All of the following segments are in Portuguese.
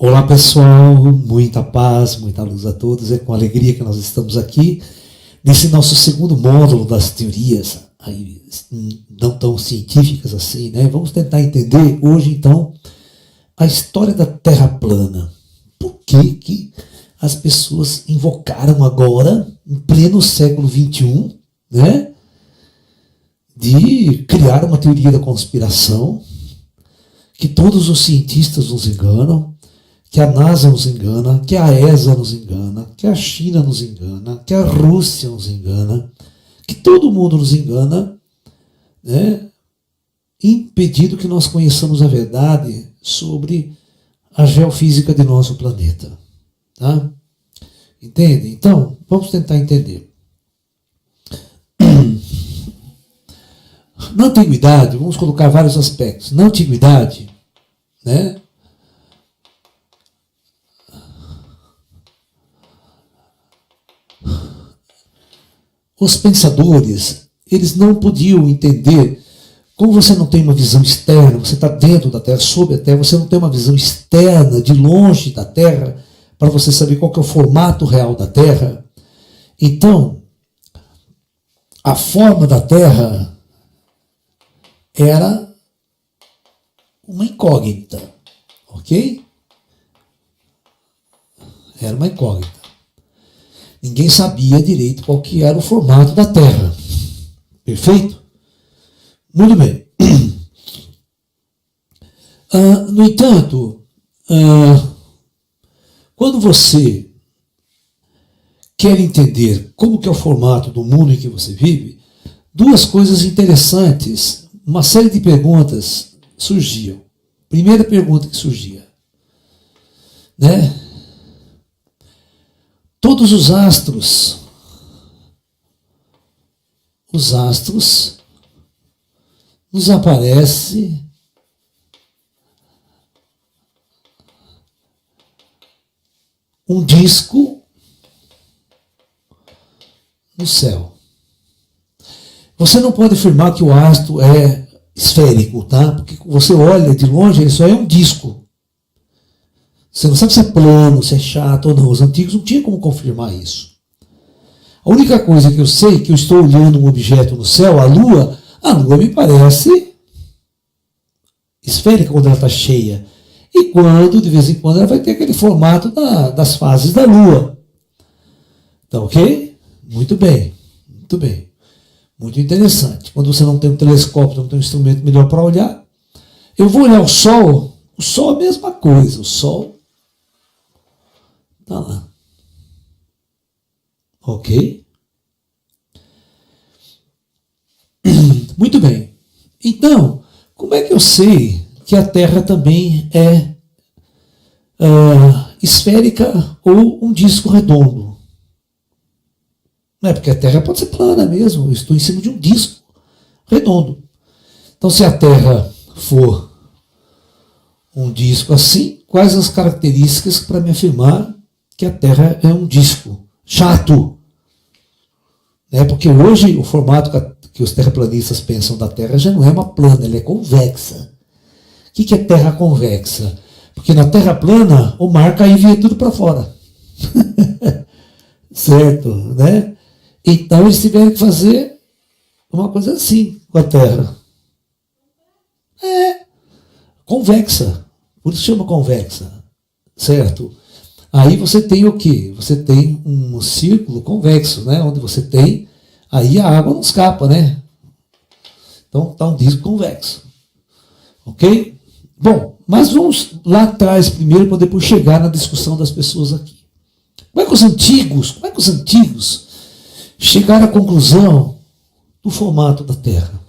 Olá pessoal, muita paz, muita luz a todos. É com alegria que nós estamos aqui nesse nosso segundo módulo das teorias aí, não tão científicas assim, né? Vamos tentar entender hoje então a história da Terra plana. Por que as pessoas invocaram agora, em pleno século XXI, né, de criar uma teoria da conspiração, que todos os cientistas nos enganam, que a NASA nos engana, que a ESA nos engana, que a China nos engana, que a Rússia nos engana, que todo mundo nos engana, né, impedindo que nós conheçamos a verdade sobre a geofísica de nosso planeta. Tá? Entende? Então, vamos tentar entender. Na antiguidade, vamos colocar vários aspectos. Na antiguidade, né, os pensadores, eles não podiam entender, como você não tem uma visão externa, você está dentro da Terra, sob a Terra, você não tem uma visão externa, de longe da Terra, para você saber qual que é o formato real da Terra. Então, a forma da Terra era uma incógnita, ok? Era uma incógnita. Ninguém sabia direito qual que era o formato da Terra. Perfeito? Muito bem. No entanto, quando você quer entender como que é o formato do mundo em que você vive, duas coisas interessantes, uma série de perguntas surgiam. Primeira pergunta que surgia, né? Todos os astros nos aparece um disco no céu. Você não pode afirmar que o astro é esférico, tá? Porque você olha de longe, ele só é um disco. Você não sabe se é plano, se é chato ou não. Os antigos não tinham como confirmar isso. A única coisa que eu sei é que eu estou olhando um objeto no céu, a Lua me parece esférica quando ela está cheia. E quando, de vez em quando, ela vai ter aquele formato das fases da Lua. Tá ok? Muito bem, muito bem. Muito interessante. Quando você não tem um telescópio, não tem um instrumento melhor para olhar, eu vou olhar o Sol é a mesma coisa. O Sol está lá. Ok? Muito bem. Então, como é que eu sei que a Terra também é esférica ou um disco redondo? Não é porque a Terra pode ser plana mesmo. Eu estou em cima de um disco redondo. Então, se a Terra for um disco assim, quais as características para me afirmar que a Terra é um disco chato? Né? Porque hoje o formato que os terraplanistas pensam da Terra já não é uma plana, ela é convexa. O que é Terra convexa? Porque na Terra plana o mar cai e via tudo para fora. Certo? Né? Então eles tiveram que fazer uma coisa assim com a Terra. Convexa. Por isso chama convexa. Certo? Aí você tem o quê? Você tem um círculo convexo, né? Onde você tem, aí a água não escapa, né? Então está um disco convexo. Ok? Bom, mas vamos lá atrás primeiro para depois chegar na discussão das pessoas aqui. Como é que os antigos chegaram à conclusão do formato da Terra?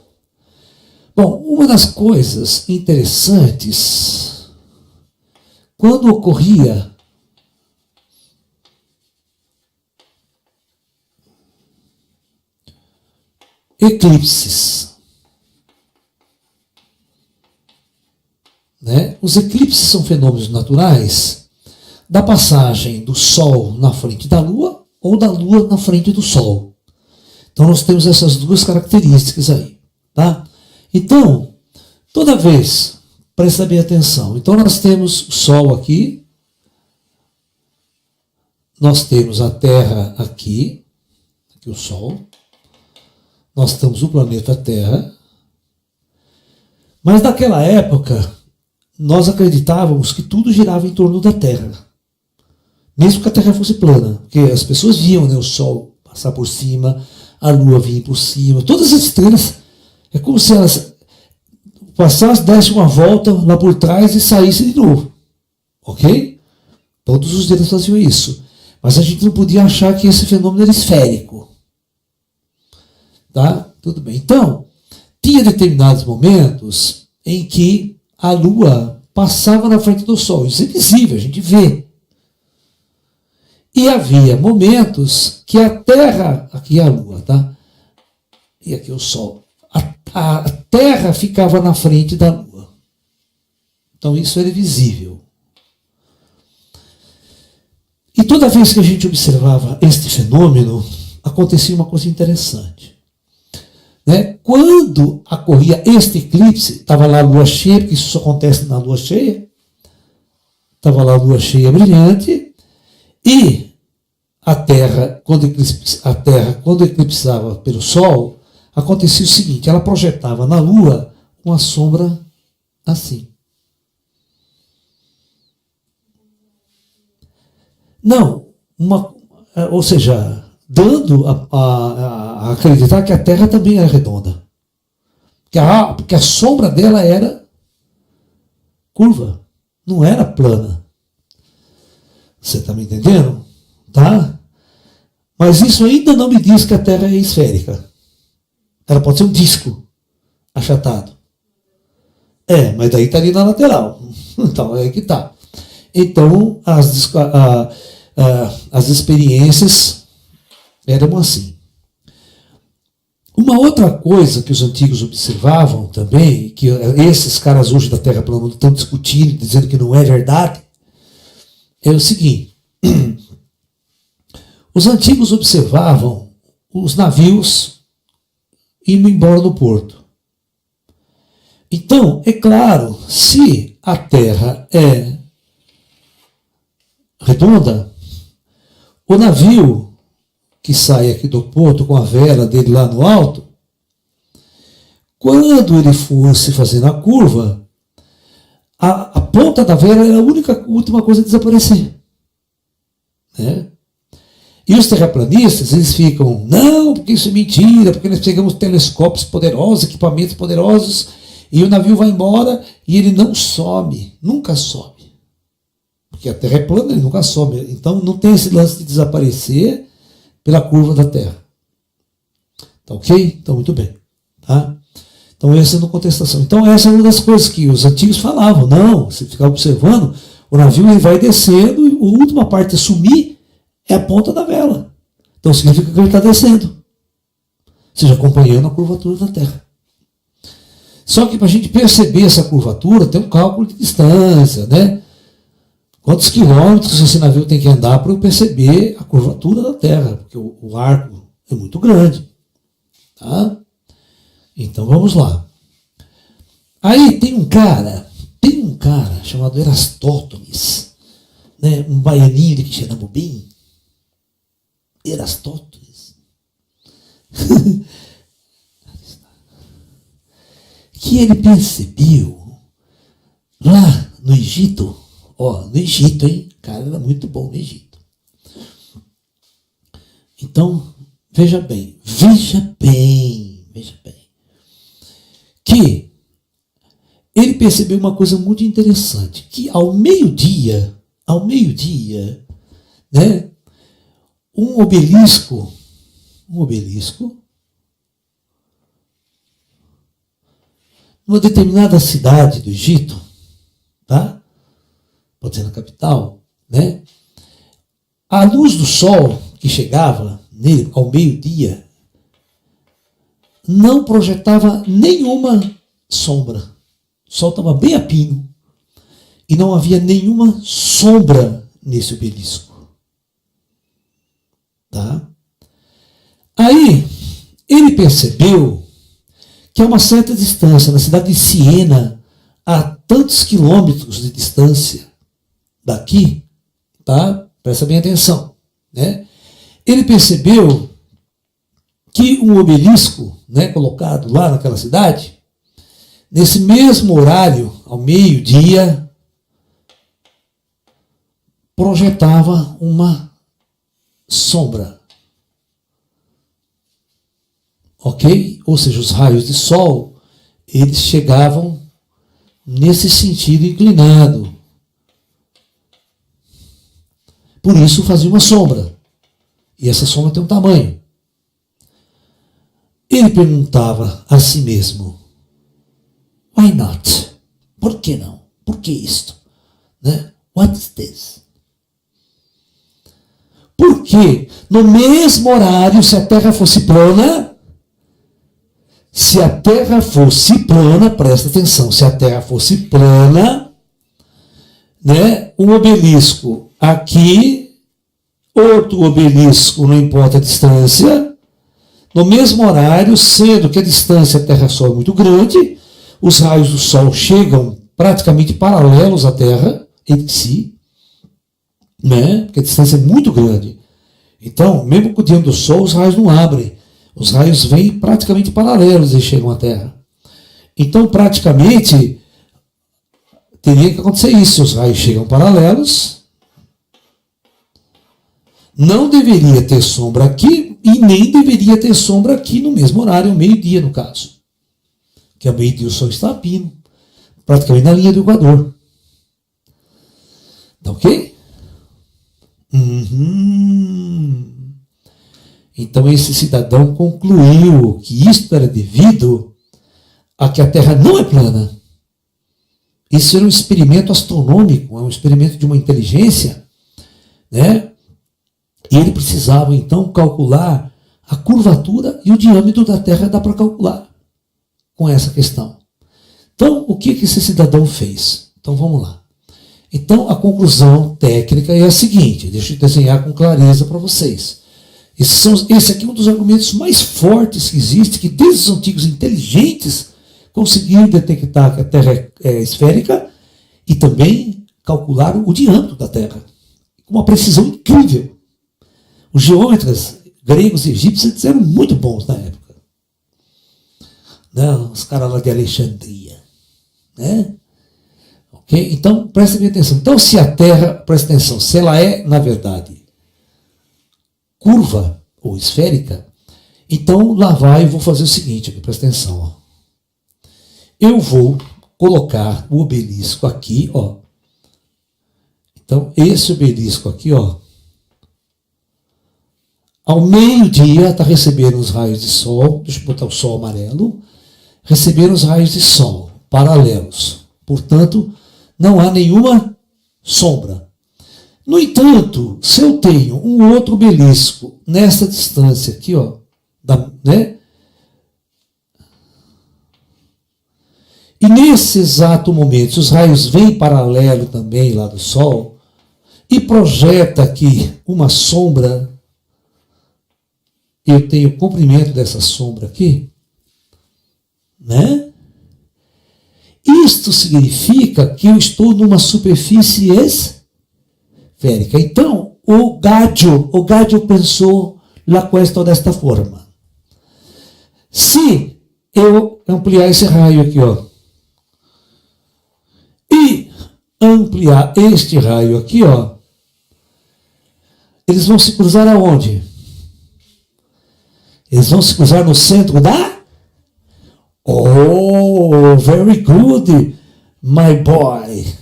Bom, uma das coisas interessantes, quando ocorria eclipses, né? Os eclipses são fenômenos naturais da passagem do Sol na frente da Lua ou da Lua na frente do Sol. Então nós temos essas duas características aí, tá? Então, toda vez, presta bem atenção. Então nós temos o Sol aqui, nós temos a Terra aqui o Sol, nós estamos no planeta Terra, mas naquela época nós acreditávamos que tudo girava em torno da Terra, mesmo que a Terra fosse plana, porque as pessoas viam, né, o Sol passar por cima, a Lua vir por cima, todas as estrelas, é como se elas passassem, dessem uma volta lá por trás e saíssem de novo, ok? Todos os dias faziam isso, mas a gente não podia achar que esse fenômeno era esférico. Tá? Tudo bem. Então, tinha determinados momentos em que a Lua passava na frente do Sol. Isso é visível, a gente vê. E havia momentos que a Terra, aqui é a Lua, tá? E aqui é o Sol. A Terra ficava na frente da Lua. Então isso era visível. E toda vez que a gente observava este fenômeno, acontecia uma coisa interessante. Né? Quando ocorria este eclipse, estava lá a lua cheia, porque isso só acontece na lua cheia, estava lá a lua cheia brilhante, e a Terra, quando eclipsava pelo Sol, acontecia o seguinte, ela projetava na Lua uma sombra assim. Não, ou seja, dando a acreditar que a Terra também era redonda. Porque a sombra dela era curva, não era plana. Você está me entendendo? Tá? Mas isso ainda não me diz que a Terra é esférica. Ela pode ser um disco achatado. Mas daí estaria na lateral. Então, é aí que está. Então, as experiências eram assim. Uma outra coisa que os antigos observavam também, que esses caras hoje da Terra plana estão discutindo, dizendo que não é verdade, é o seguinte. Os antigos observavam os navios indo embora do porto. Então, é claro, se a Terra é redonda, o navio que sai aqui do porto com a vela dele lá no alto, quando ele fosse fazendo a curva, a ponta da vela era a última coisa a desaparecer. Né? E os terraplanistas, eles ficam, não, porque isso é mentira, porque nós pegamos telescópios poderosos, equipamentos poderosos, e o navio vai embora e ele não some, nunca some. Porque a Terra é plana, ele nunca some. Então não tem esse lance de desaparecer pela curva da Terra. Tá ok? Então muito bem. Tá? Então essa é uma contestação. Então essa é uma das coisas que os antigos falavam. Não, você ficar observando, o navio ele vai descendo e a última parte a sumir é a ponta da vela. Então significa que ele está descendo. Ou seja, acompanhando a curvatura da Terra. Só que para a gente perceber essa curvatura, tem um cálculo de distância, né? Quantos quilômetros esse navio tem que andar para eu perceber a curvatura da Terra? Porque o arco é muito grande. Tá? Então vamos lá. Aí tem um cara chamado Erastótenes, né? Um baianinho de Quixeramobim. Erastótenes. Que ele percebeu lá no Egito, no Egito, hein? O cara era muito bom no Egito. Então, veja bem, que ele percebeu uma coisa muito interessante, que ao meio-dia, né, um obelisco, numa determinada cidade do Egito, tá? Pode ser na capital, né? A luz do sol que chegava nele ao meio-dia não projetava nenhuma sombra. O sol estava bem a pino e não havia nenhuma sombra nesse obelisco. Tá? Aí ele percebeu que a uma certa distância, na cidade de Siena, a tantos quilômetros de distância daqui, tá? Presta bem atenção. né? Ele percebeu que um obelisco, né, colocado lá naquela cidade, nesse mesmo horário, ao meio-dia, projetava uma sombra. Ok? Ou seja, os raios de sol, eles chegavam nesse sentido inclinado. Por isso fazia uma sombra. E essa sombra tem um tamanho. Ele perguntava a si mesmo: why not? Por que não? Por que isto? Né? What is this? Porque no mesmo horário, se a Terra fosse plana, presta atenção, se a Terra fosse plana, né, um obelisco aqui, outro obelisco, não importa a distância, no mesmo horário, sendo que a distância Terra-Sol é muito grande, os raios do Sol chegam praticamente paralelos à Terra, entre si, né, porque a distância é muito grande. Então, mesmo com o diâmetro do Sol, os raios não abrem. Os raios vêm praticamente paralelos e chegam à Terra. Então, praticamente, teria que acontecer isso. Se os raios chegam paralelos, não deveria ter sombra aqui e nem deveria ter sombra aqui no mesmo horário, meio-dia, no caso. Que ao meio-dia o Sol está a pino, praticamente na linha do Equador. Tá ok? Então esse cidadão concluiu que isto era devido a que a Terra não é plana. Isso era um experimento astronômico, é um experimento de uma inteligência, né? E ele precisava então calcular a curvatura e o diâmetro da Terra, dá para calcular com essa questão. Então, o que esse cidadão fez? Então vamos lá. Então, a conclusão técnica é a seguinte, deixa eu desenhar com clareza para vocês. Esse aqui é um dos argumentos mais fortes que existe, que desde os antigos inteligentes conseguiram detectar que a Terra é esférica e também calcularam o diâmetro da Terra, com uma precisão incrível. Os geômetras gregos e egípcios eram muito bons na época. Não, os caras lá de Alexandria, né? Okay? Então, prestem atenção. Então, se a Terra, presta atenção, se ela é, na verdade, curva ou esférica, então lá vai, eu vou fazer o seguinte, aqui, presta atenção. Ó. Eu vou colocar o obelisco aqui, ó. Então, esse obelisco aqui, ó, ao meio-dia está recebendo os raios de sol, deixa eu botar o sol amarelo, recebendo os raios de sol paralelos. Portanto, não há nenhuma sombra. No entanto, se eu tenho um outro obelisco nessa distância aqui, ó, né? E nesse exato momento, os raios vêm paralelo também lá do Sol e projeta aqui uma sombra, eu tenho o comprimento dessa sombra aqui, né? Isto significa que eu estou numa superfície esférica. Então, o Gaggio pensou la questão desta forma. Se eu ampliar esse raio aqui, ó, e ampliar este raio aqui, ó, eles vão se cruzar aonde? Eles vão se cruzar no centro da... Oh, very good, my boy.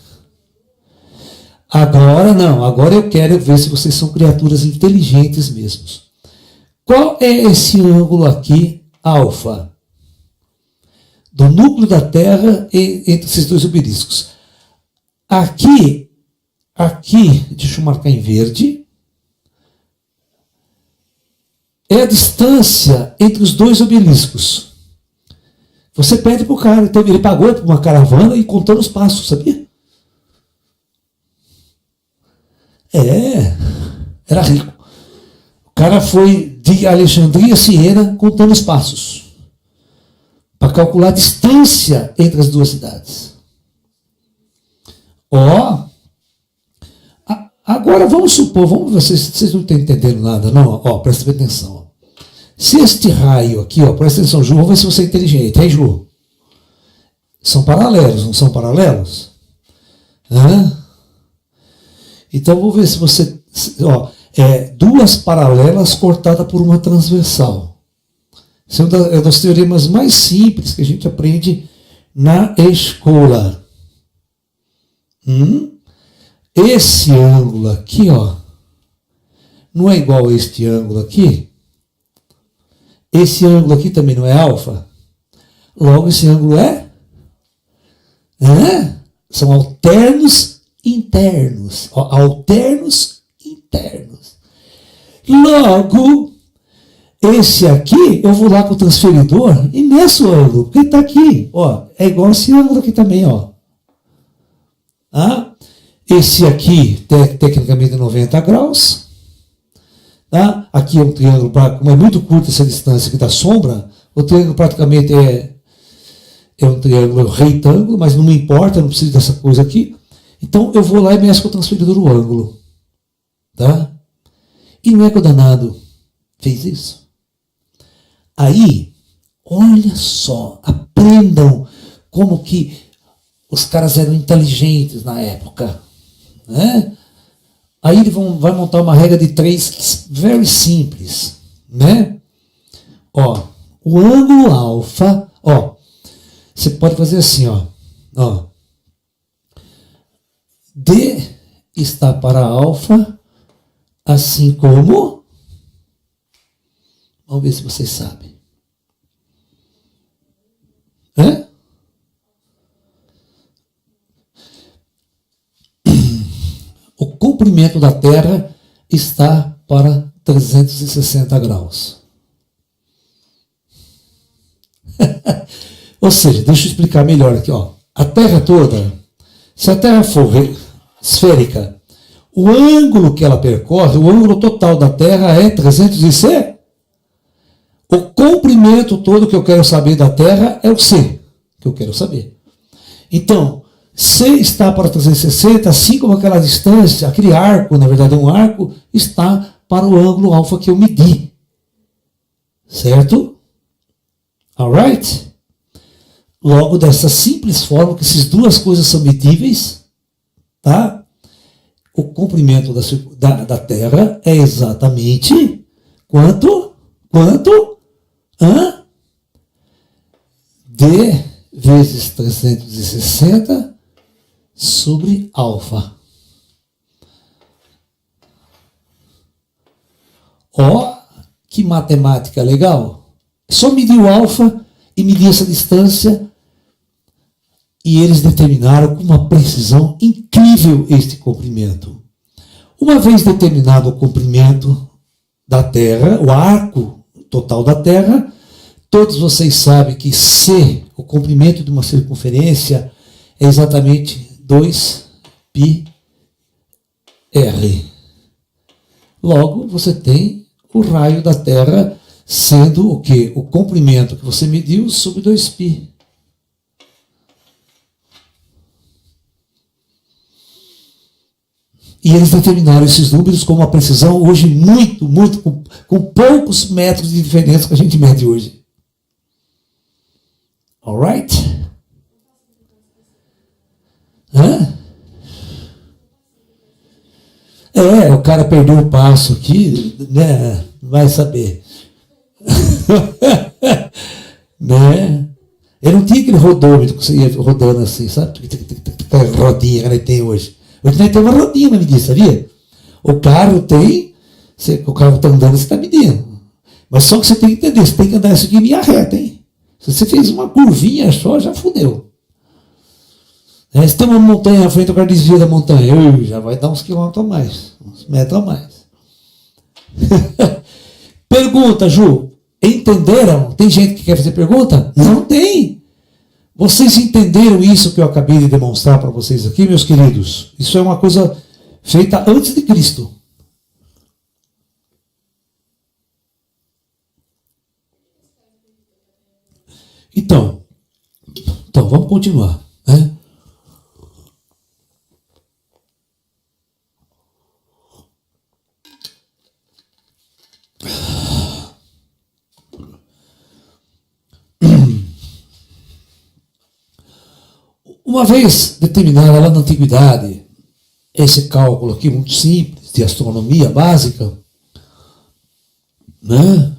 Agora não, agora eu quero ver se vocês são criaturas inteligentes mesmo. Qual é esse ângulo aqui, alfa? Do núcleo da Terra entre esses dois obeliscos. Aqui, deixa eu marcar em verde, é a distância entre os dois obeliscos. Você pede para o cara, então ele pagou para uma caravana e contando os passos, sabia? Era rico. O cara foi de Alexandria a Siena contando os passos para calcular a distância entre as duas cidades. Ó, Agora vamos supor, vamos ver, vocês não estão entendendo nada, não? Ó, presta bem atenção. Ó. Se este raio aqui, ó, presta atenção, Ju, vamos ver se você é inteligente, hein, Ju? São paralelos, não são paralelos? Hã? Então vou ver se você. Ó, duas paralelas cortadas por uma transversal. Isso é dos teoremas mais simples que a gente aprende na escola. Esse ângulo aqui, ó, não é igual a este ângulo aqui? Esse ângulo aqui também não é alfa? Logo, esse ângulo são alternos internos. Ó, alternos internos. Logo, esse aqui, eu vou lá com o transferidor e meço o ângulo, porque está aqui. Ó, é igual esse ângulo aqui também. Ó. Esse aqui, tecnicamente, é 90 graus. Tá? Aqui é um triângulo, como é muito curta essa distância aqui da sombra, o triângulo praticamente é um triângulo retângulo, mas não me importa, não preciso dessa coisa aqui. Então eu vou lá e mexo com o transferidor o ângulo. Tá? E não é que o danado fez isso. Aí, olha só, aprendam como que os caras eram inteligentes na época. Né? Aí ele vai montar uma regra de 3 very simples. Né? Ó, o ângulo alfa, ó, você pode fazer assim, ó. D está para alfa, assim como... Vamos ver se vocês sabem. O comprimento da Terra está para 360 graus. Ou seja, deixa eu explicar melhor aqui. Ó. A Terra toda, se a Terra for esférica, o ângulo que ela percorre, o ângulo total da Terra é 360. O comprimento todo que eu quero saber da Terra é o C, que eu quero saber. Então, C está para 360, assim como aquela distância, aquele arco, na verdade é um arco, está para o ângulo alfa que eu medi. Certo? Alright? Logo, dessa simples forma, que essas duas coisas são medíveis, tá? O comprimento da Terra é exatamente quanto? D vezes 360 sobre alfa. Ó, que matemática legal. Só medir o alfa e medir essa distância e eles determinaram com uma precisão incrível este comprimento. Uma vez determinado o comprimento da Terra, o arco total da Terra, todos vocês sabem que C, o comprimento de uma circunferência, é exatamente 2πr. Logo, você tem o raio da Terra sendo o quê? O comprimento que você mediu sobre 2π. E eles determinaram esses números com uma precisão hoje muito, com poucos metros de diferença que a gente mede hoje. Alright? O cara perdeu o passo aqui, né? Vai saber. Né? Ele não tinha aquele rodômetro que você ia rodando assim, sabe? Aquela rodinha que ele tem hoje. Hoje nós temos uma rodinha para medir, sabia? O carro tem, o carro está andando, você está medindo. Mas só que você tem que entender, você tem que andar isso aqui em linha reta, hein? Se você fez uma curvinha só, já fudeu. Se tem uma montanha na frente, o cara desvia da montanha, já vai dar uns quilômetros a mais, uns metros a mais. Pergunta, Ju, entenderam? Tem gente que quer fazer pergunta? Não tem. Vocês entenderam isso que eu acabei de demonstrar para vocês aqui, meus queridos? Isso é uma coisa feita antes de Cristo. Então vamos continuar. Né? Uma vez determinada lá na antiguidade, esse cálculo aqui muito simples de astronomia básica, né?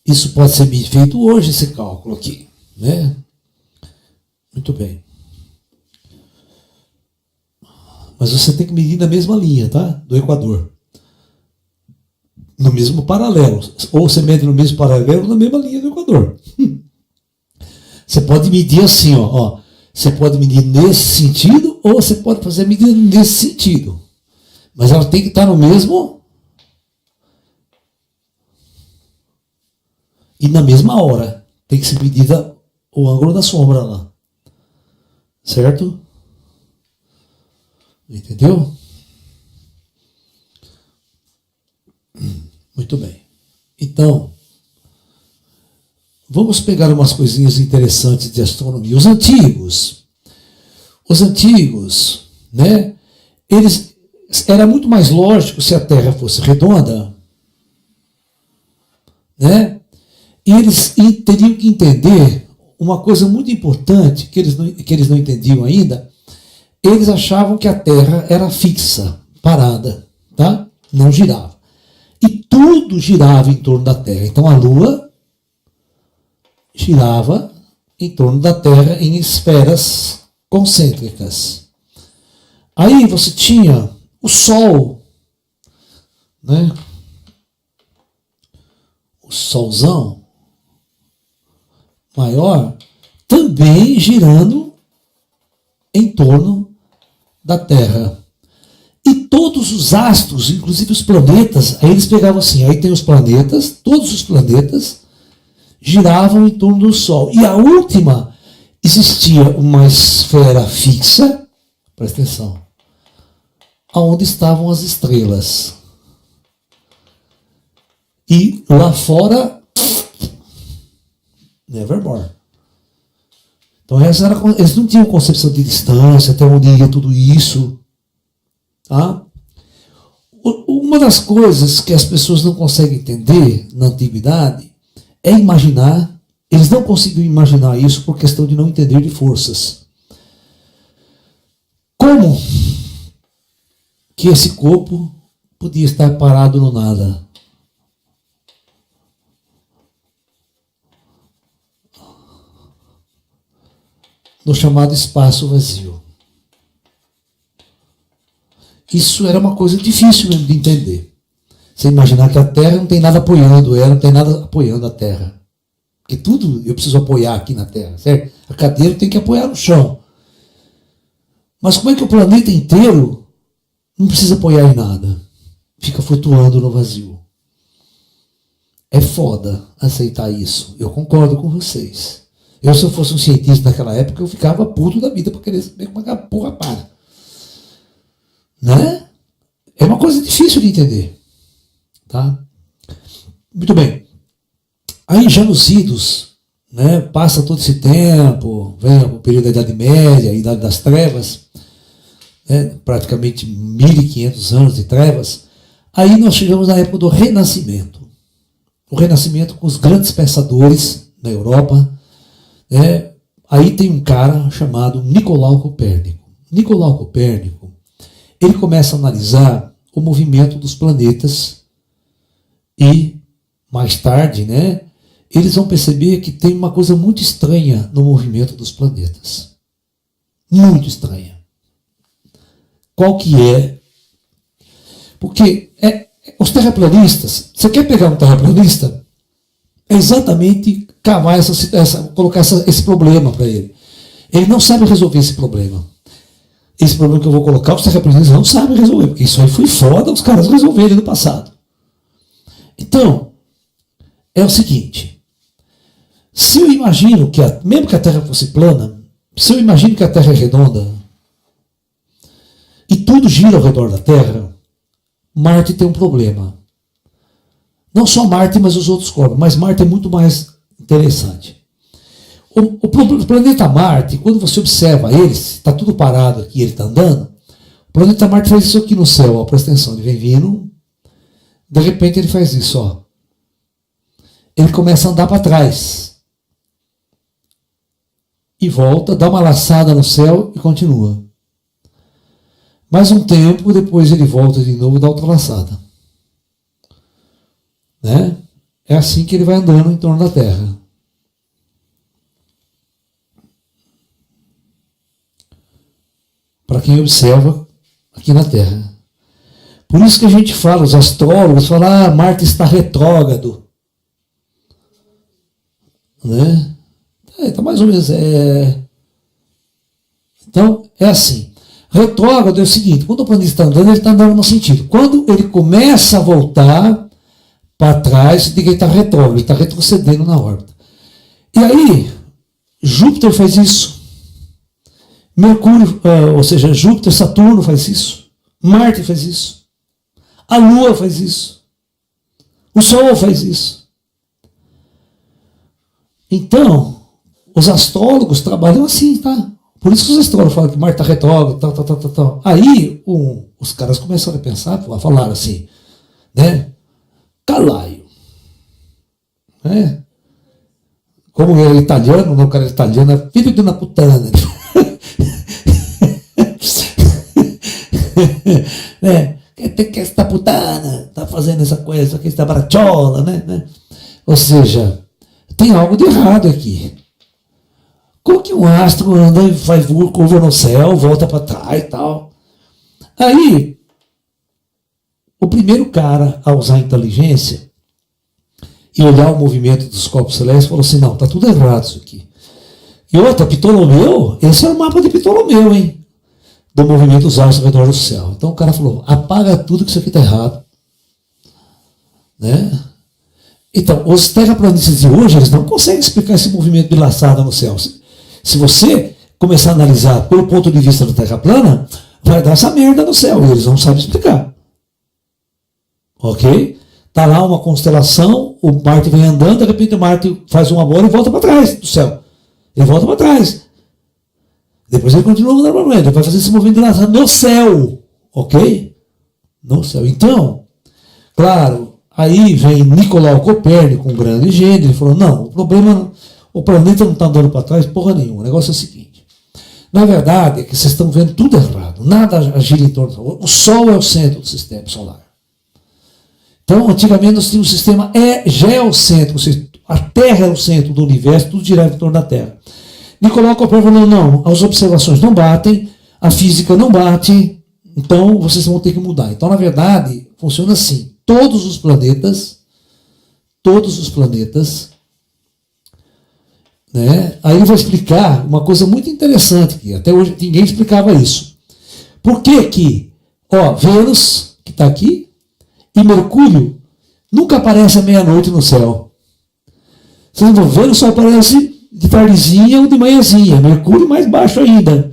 Isso pode ser feito hoje, esse cálculo aqui, né? Muito bem. Mas você tem que medir na mesma linha, tá? Do Equador. No mesmo paralelo. Ou você mede no mesmo paralelo ou na mesma linha do Equador. Você pode medir assim, ó. Você pode medir nesse sentido ou você pode fazer a medida nesse sentido. Mas ela tem que estar no mesmo... E na mesma hora, tem que ser medida o ângulo da sombra lá. Certo? Entendeu? Muito bem. Então, vamos pegar umas coisinhas interessantes de astronomia. Os antigos, né? Era muito mais lógico se a Terra fosse redonda, né? E eles teriam que entender uma coisa muito importante que eles não entendiam ainda. Eles achavam que a Terra era fixa, parada, tá? Não girava. E tudo girava em torno da Terra. Então a Lua girava em torno da Terra em esferas concêntricas. Aí você tinha o Sol, né? O Solzão maior, também girando em torno da Terra. E todos os astros, inclusive os planetas, aí eles pegavam assim, aí tem os planetas, todos os planetas giravam em torno do Sol. E a última, existia uma esfera fixa, presta atenção, aonde estavam as estrelas. E lá fora, nevermore. Então eles não tinham concepção de distância, até onde ia tudo isso. Tá? Uma das coisas que as pessoas não conseguem entender na antiguidade é imaginar, eles não conseguiam imaginar isso por questão de não entender de forças. Como que esse corpo podia estar parado no nada? No chamado espaço vazio. Isso era uma coisa difícil mesmo de entender. Você imaginar que a Terra não tem nada apoiando ela, não tem nada apoiando a Terra. Porque tudo eu preciso apoiar aqui na Terra, certo? A cadeira tem que apoiar no chão. Mas como é que o planeta inteiro não precisa apoiar em nada? Fica flutuando no vazio. É foda aceitar isso. Eu concordo com vocês. Se eu fosse um cientista naquela época, eu ficava puto da vida para querer saber como é que a porra para. Né? É uma coisa difícil de entender. Tá? Muito bem. Aí já nos idos, né, passa todo esse tempo, vem o período da Idade Média, a Idade das Trevas, né, praticamente 1500 anos de trevas. Aí nós chegamos na época do Renascimento. O Renascimento com os grandes pensadores na Europa. Aí tem um cara chamado Nicolau Copérnico. Nicolau Copérnico, ele começa a analisar o movimento dos planetas e, mais tarde, né, eles vão perceber que tem uma coisa muito estranha no movimento dos planetas. Muito estranha. Qual que é? Porque os terraplanistas, você quer pegar um terraplanista? É exatamente cavar colocar esse problema para ele. Ele não sabe resolver esse problema. Esse problema que eu vou colocar, os terraplanistas não sabem resolver, porque isso aí foi foda os caras resolverem no passado. Então, é o seguinte, se eu imagino que, mesmo que a Terra fosse plana, se eu imagino que a Terra é redonda, e tudo gira ao redor da Terra, Marte tem um problema. Não só Marte, mas os outros corpos. Mas Marte é muito mais interessante. O planeta Marte, quando você observa ele, está tudo parado aqui, ele está andando, O planeta Marte faz isso aqui no céu, ó, presta atenção, ele vem vindo, de repente ele faz isso, ó. Ele começa a andar para trás. E volta, dá uma laçada no céu e continua. Mais um tempo, depois ele volta de novo e dá outra laçada. Né? É assim que ele vai andando em torno da Terra. Para quem observa aqui na Terra. Por isso que a gente fala, os astrólogos falam, Marte está retrógrado. Né? Então, mais ou menos, Então, é assim. Retrógrado é o seguinte, quando o planeta está andando, ele está andando no sentido. Quando ele começa a voltar para trás, significa que ele está retrógrado, ele está retrocedendo na órbita. E aí, Júpiter faz isso. Mercúrio, ou seja, Júpiter, Saturno faz isso. Marte faz isso. A Lua faz isso. O Sol faz isso. Então, os astrólogos trabalham assim, tá? Por isso que os astrólogos falam que Marte está retrógrado, tal. Aí, os caras começaram a pensar, a falar assim, né? Calaio. Né? Como ele é italiano, o cara é italiano, é filho de uma putana. Né? Que esta putana está fazendo essa coisa, que esta brachola, né? Ou seja, tem algo de errado aqui. Como que um astro anda e faz curva no céu, volta para trás e tal? Aí, o primeiro cara a usar a inteligência e olhar o movimento dos corpos celestes falou assim, não, tá tudo errado isso aqui. E outra, Ptolomeu, esse é o mapa de Ptolomeu, hein? Do movimento dos astros ao redor do céu. Então o cara falou, apaga tudo que isso aqui está errado. Né? Então, os terraplanistas de hoje, eles não conseguem explicar esse movimento de laçada no céu. Se você começar a analisar pelo ponto de vista da Terra plana, vai dar essa merda no céu, e eles não sabem explicar. Ok? Está lá uma constelação, o Marte vem andando, de repente o Marte faz uma bola e volta para trás do céu. Ele volta para trás. Depois ele continua andando para frente, ele vai fazer esse movimento de laçada no céu. Ok? No céu. Então, claro, aí vem Nicolau Copérnico, um grande gênio, ele falou, não, o problema, o planeta não está andando para trás, porra nenhuma. O negócio é o seguinte, na verdade é que vocês estão vendo tudo errado, nada gira em torno, o Sol é o centro do sistema solar. Então, antigamente nós tínhamos um sistema geocêntrico, ou seja, a Terra é o centro do universo, tudo girava em torno da Terra. Nicolau Copérnico falou, não, as observações não batem, a física não bate, então vocês vão ter que mudar. Então, na verdade, funciona assim, todos os planetas, né? Aí eu vou explicar uma coisa muito interessante, que até hoje ninguém explicava isso. Por que que, Vênus, que está aqui, e Mercúrio nunca aparece à meia-noite no céu? Vocês vão ver, só aparece de tardezinha ou de manhãzinha. Mercúrio mais baixo ainda.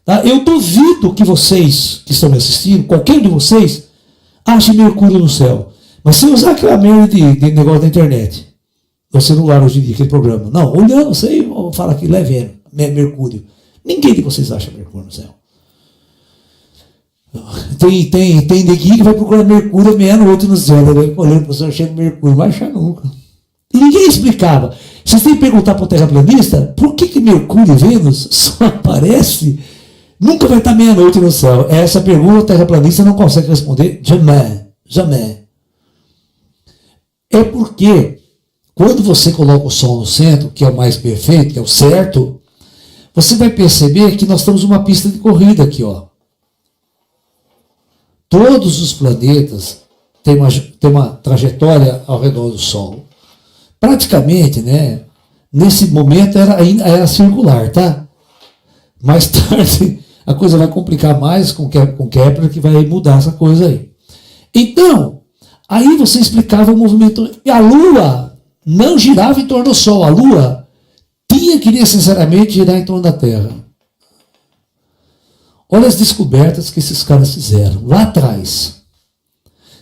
Tá? Eu duvido que vocês que estão me assistindo, qualquer de vocês, ache Mercúrio no céu. Mas se usar aquela merda de negócio da internet, no celular hoje em dia, aquele programa, não, olhando, você fala aqui, levando Mercúrio. Ninguém de vocês acha Mercúrio no céu. Tem neguinho que vai procurar Mercúrio meia-noite no céu, olhando para o professor achando Mercúrio, não vai achar nunca. E ninguém explicava. Vocês têm que perguntar para o terraplanista por que Mercúrio e Vênus só aparece, nunca vai estar meia-noite no céu. Essa pergunta o terraplanista não consegue responder jamais. É porque quando você coloca o Sol no centro, que é o mais perfeito, que é o certo, você vai perceber que nós temos uma pista de corrida aqui, Todos os planetas têm uma trajetória ao redor do Sol. Praticamente, né, nesse momento era circular, tá? Mais tarde a coisa vai complicar mais com Kepler, que vai mudar essa coisa aí. Então, aí você explicava o movimento. E a Lua não girava em torno do Sol. A Lua tinha que necessariamente girar em torno da Terra. Olha as descobertas que esses caras fizeram lá atrás.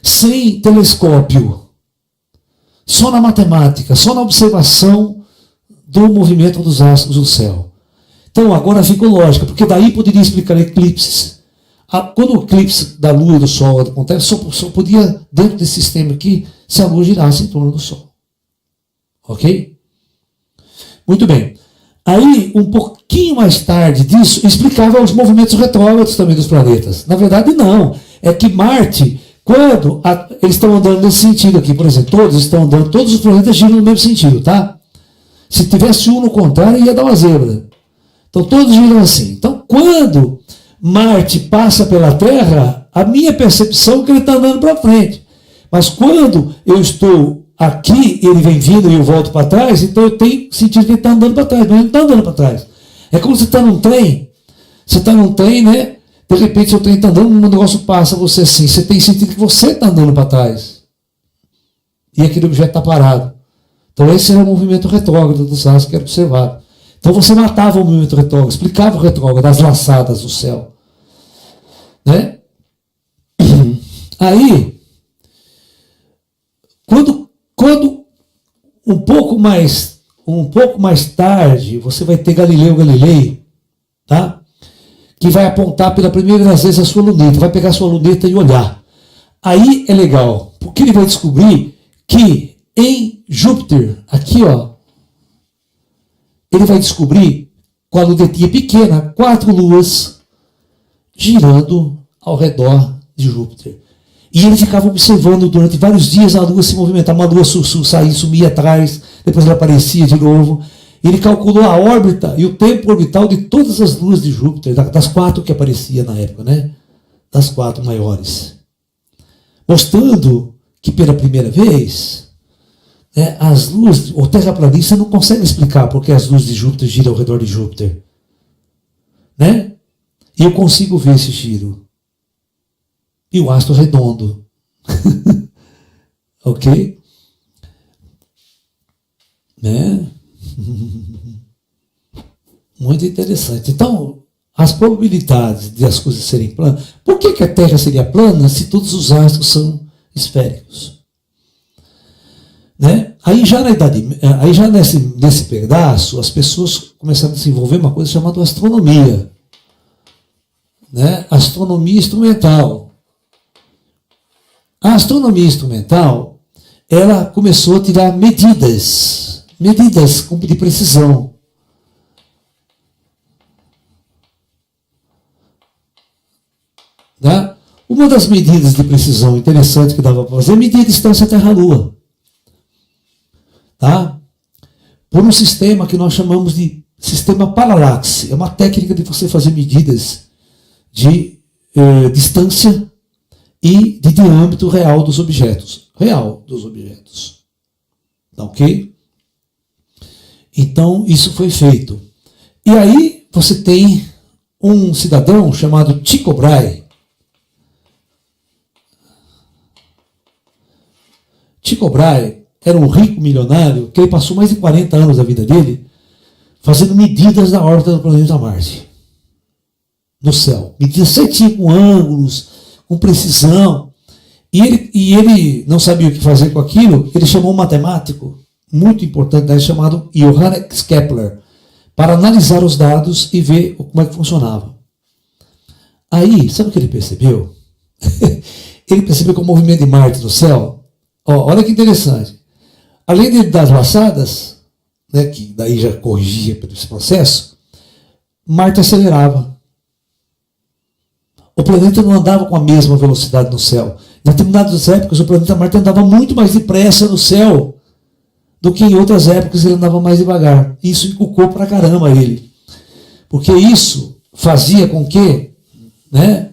Sem telescópio. Só na matemática, só na observação do movimento dos astros do céu. Então agora ficou lógico, porque daí poderia explicar eclipses. Quando o eclipse da Lua e do Sol acontece, só podia, dentro desse sistema aqui, se a Lua girasse em torno do Sol. Ok? Muito bem. Aí, um pouquinho mais tarde disso, explicava os movimentos retrógrados também dos planetas. Na verdade, não. É que Marte, quando eles estão andando nesse sentido aqui, por exemplo, todos estão andando, todos os planetas giram no mesmo sentido, tá? Se tivesse um no contrário, ia dar uma zebra. Então, todos giram assim. Então, quando Marte passa pela Terra, a minha percepção é que ele está andando para frente. Mas quando eu estou aqui, ele vem vindo e eu volto para trás, então eu tenho sentido que ele está andando para trás, mas ele não está andando para trás. É como você está num trem, né? De repente o trem está andando, um negócio passa você assim, você tem sentido que você está andando para trás. E aquele objeto está parado. Então esse era o movimento retrógrado dos astros que era observado. Então você matava o movimento retrógrado, explicava o retrógrado, as laçadas do céu. Né? Aí, quando um pouco mais tarde, você vai ter Galileu Galilei, tá? Que vai apontar pela primeira vez a sua luneta, vai pegar a sua luneta e olhar. Aí é legal, porque ele vai descobrir que em Júpiter, aqui ó, ele vai descobrir com a lunetinha pequena, 4 luas girando ao redor de Júpiter. E ele ficava observando durante vários dias a Lua se movimentar. Uma Lua saía, sumia atrás, depois ela aparecia de novo. Ele calculou a órbita e o tempo orbital de todas as luas de Júpiter, das 4 que apareciam na época, né? Das 4 maiores. Mostrando que pela primeira vez, né, as luas, o terraplanista não consegue explicar porque as luas de Júpiter giram ao redor de Júpiter. Né? E eu consigo ver esse giro. E o astro redondo. Ok? Né? Muito interessante. Então, as probabilidades de as coisas serem planas. Por que a Terra seria plana se todos os astros são esféricos? Né? Aí já nesse pedaço, as pessoas começaram a desenvolver uma coisa chamada astronomia. Né? Astronomia instrumental. A astronomia instrumental, ela começou a tirar medidas de precisão. Tá? Uma das medidas de precisão interessante que dava para fazer é medir a distância Terra-Lua. Tá? Por um sistema que nós chamamos de sistema paralaxe. É uma técnica de você fazer medidas de distância e de diâmetro real dos objetos. Tá ok? Então, isso foi feito. E aí, você tem um cidadão chamado Tycho Brahe. Tycho Brahe era um rico milionário que ele passou mais de 40 anos da vida dele fazendo medidas da órbita do planeta Marte. No céu. Medidas certinho, com ângulos, com precisão. E ele não sabia o que fazer com aquilo, ele chamou um matemático muito importante, chamado Johannes Kepler, para analisar os dados e ver como é que funcionava. Aí, sabe o que ele percebeu? Ele percebeu que o movimento de Marte no céu, olha que interessante, além das laçadas, né, que daí já corrigia pelo esse processo, Marte acelerava. O planeta não andava com a mesma velocidade no céu. Em determinadas épocas, o planeta Marte andava muito mais depressa no céu do que em outras épocas ele andava mais devagar. Isso encucou pra caramba ele. Porque isso fazia com que, né,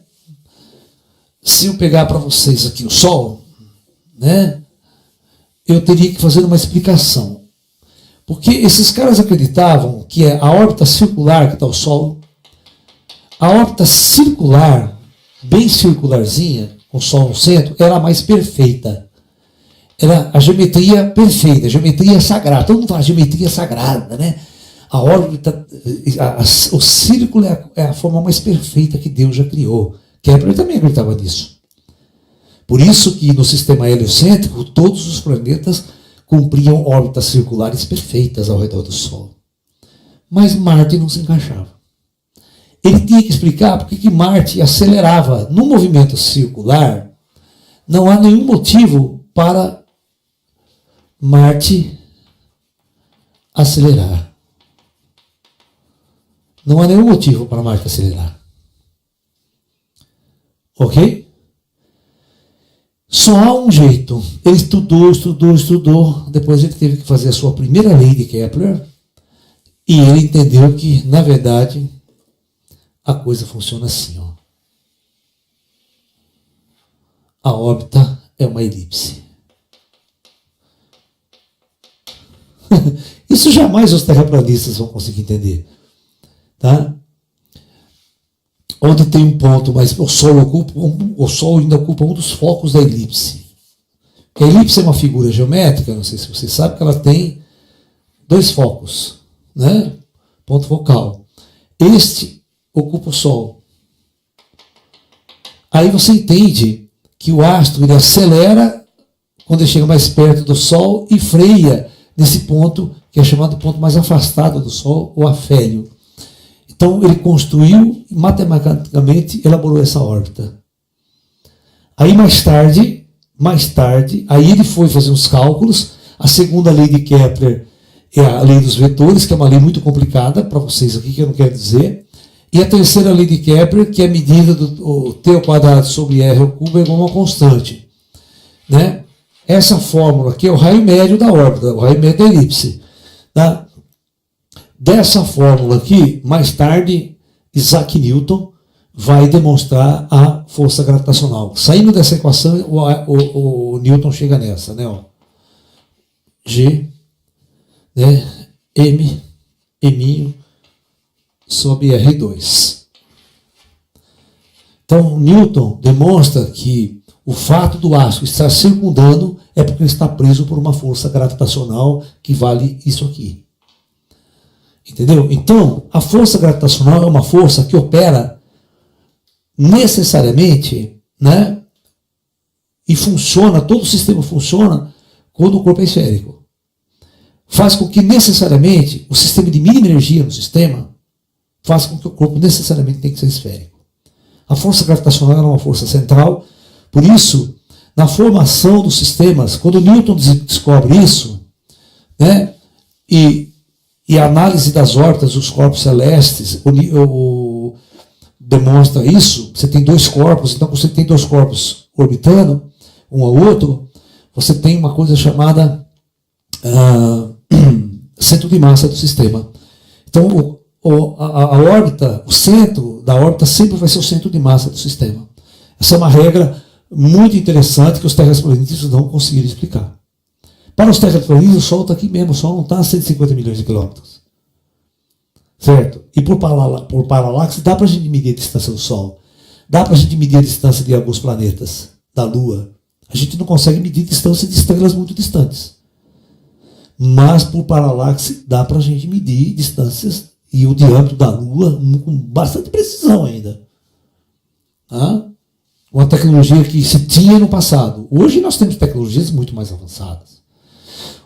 se eu pegar para vocês aqui o Sol, né, eu teria que fazer uma explicação. Porque esses caras acreditavam que a órbita circular que está o Sol, a órbita circular, bem circularzinha, com o Sol no centro, era a mais perfeita. Era a geometria perfeita, a geometria sagrada. Todo mundo fala geometria sagrada, né? A órbita, o círculo é a forma mais perfeita que Deus já criou. Kepler também acreditava nisso. Por isso que no sistema heliocêntrico, todos os planetas cumpriam órbitas circulares perfeitas ao redor do Sol. Mas Marte não se encaixava. ele tinha que explicar porque que Marte acelerava. No movimento circular, não há nenhum motivo para Marte acelerar. Não há nenhum motivo para Marte acelerar. Ok? Só há um jeito. Ele estudou. Depois ele teve que fazer a sua primeira lei de Kepler. E ele entendeu que, na verdade, a coisa funciona assim. Ó. A órbita é uma elipse. Isso jamais os terraplanistas vão conseguir entender. Tá? Onde tem um ponto, mas o Sol ainda ocupa um dos focos da elipse. A elipse é uma figura geométrica, não sei se você sabe, que ela tem dois focos, né? Ponto focal. Este ocupa o Sol. Aí você entende que o astro ele acelera quando ele chega mais perto do Sol e freia nesse ponto que é chamado ponto mais afastado do Sol, o afélio. Então ele construiu e matematicamente elaborou essa órbita. Aí mais tarde, aí ele foi fazer uns cálculos. A segunda lei de Kepler é a lei dos vetores, que é uma lei muito complicada para vocês aqui, que eu não quero dizer. E a terceira lei de Kepler, que é a medida do T ao quadrado sobre R ao cubo é igual a uma constante. Né? Essa fórmula aqui é o raio médio da órbita, o raio médio da elipse. Tá? Dessa fórmula aqui, mais tarde, Isaac Newton vai demonstrar a força gravitacional. Saindo dessa equação, o Newton chega nessa, né? Ó. G, né? M sobre R2. Então, Newton demonstra que o fato do astro estar circundando é porque ele está preso por uma força gravitacional que vale isso aqui. Entendeu? Então, a força gravitacional é uma força que opera necessariamente, né? E funciona, todo o sistema funciona quando o corpo é esférico. Faz com que necessariamente o sistema de mínima energia no sistema faz com que o corpo necessariamente tenha que ser esférico. A força gravitacional é uma força central, por isso, na formação dos sistemas, quando Newton descobre isso, né? E a análise das órbitas dos corpos celestes demonstra isso. Você tem dois corpos, então quando você tem dois corpos orbitando, um ao outro, você tem uma coisa chamada centro de massa do sistema. Então a órbita, o centro da órbita sempre vai ser o centro de massa do sistema. Essa é uma regra muito interessante que os terraplanistas não conseguiram explicar. Para os terraplanistas, o Sol está aqui mesmo, o Sol não está a 150 milhões de quilômetros. Certo? E por paralaxe, dá para a gente medir a distância do Sol. Dá para a gente medir a distância de alguns planetas, da Lua. A gente não consegue medir a distância de estrelas muito distantes. Mas por paralaxe, dá para a gente medir distâncias e o diâmetro da Lua com bastante precisão ainda. Tá? Uma tecnologia que se tinha no passado. Hoje nós temos tecnologias muito mais avançadas.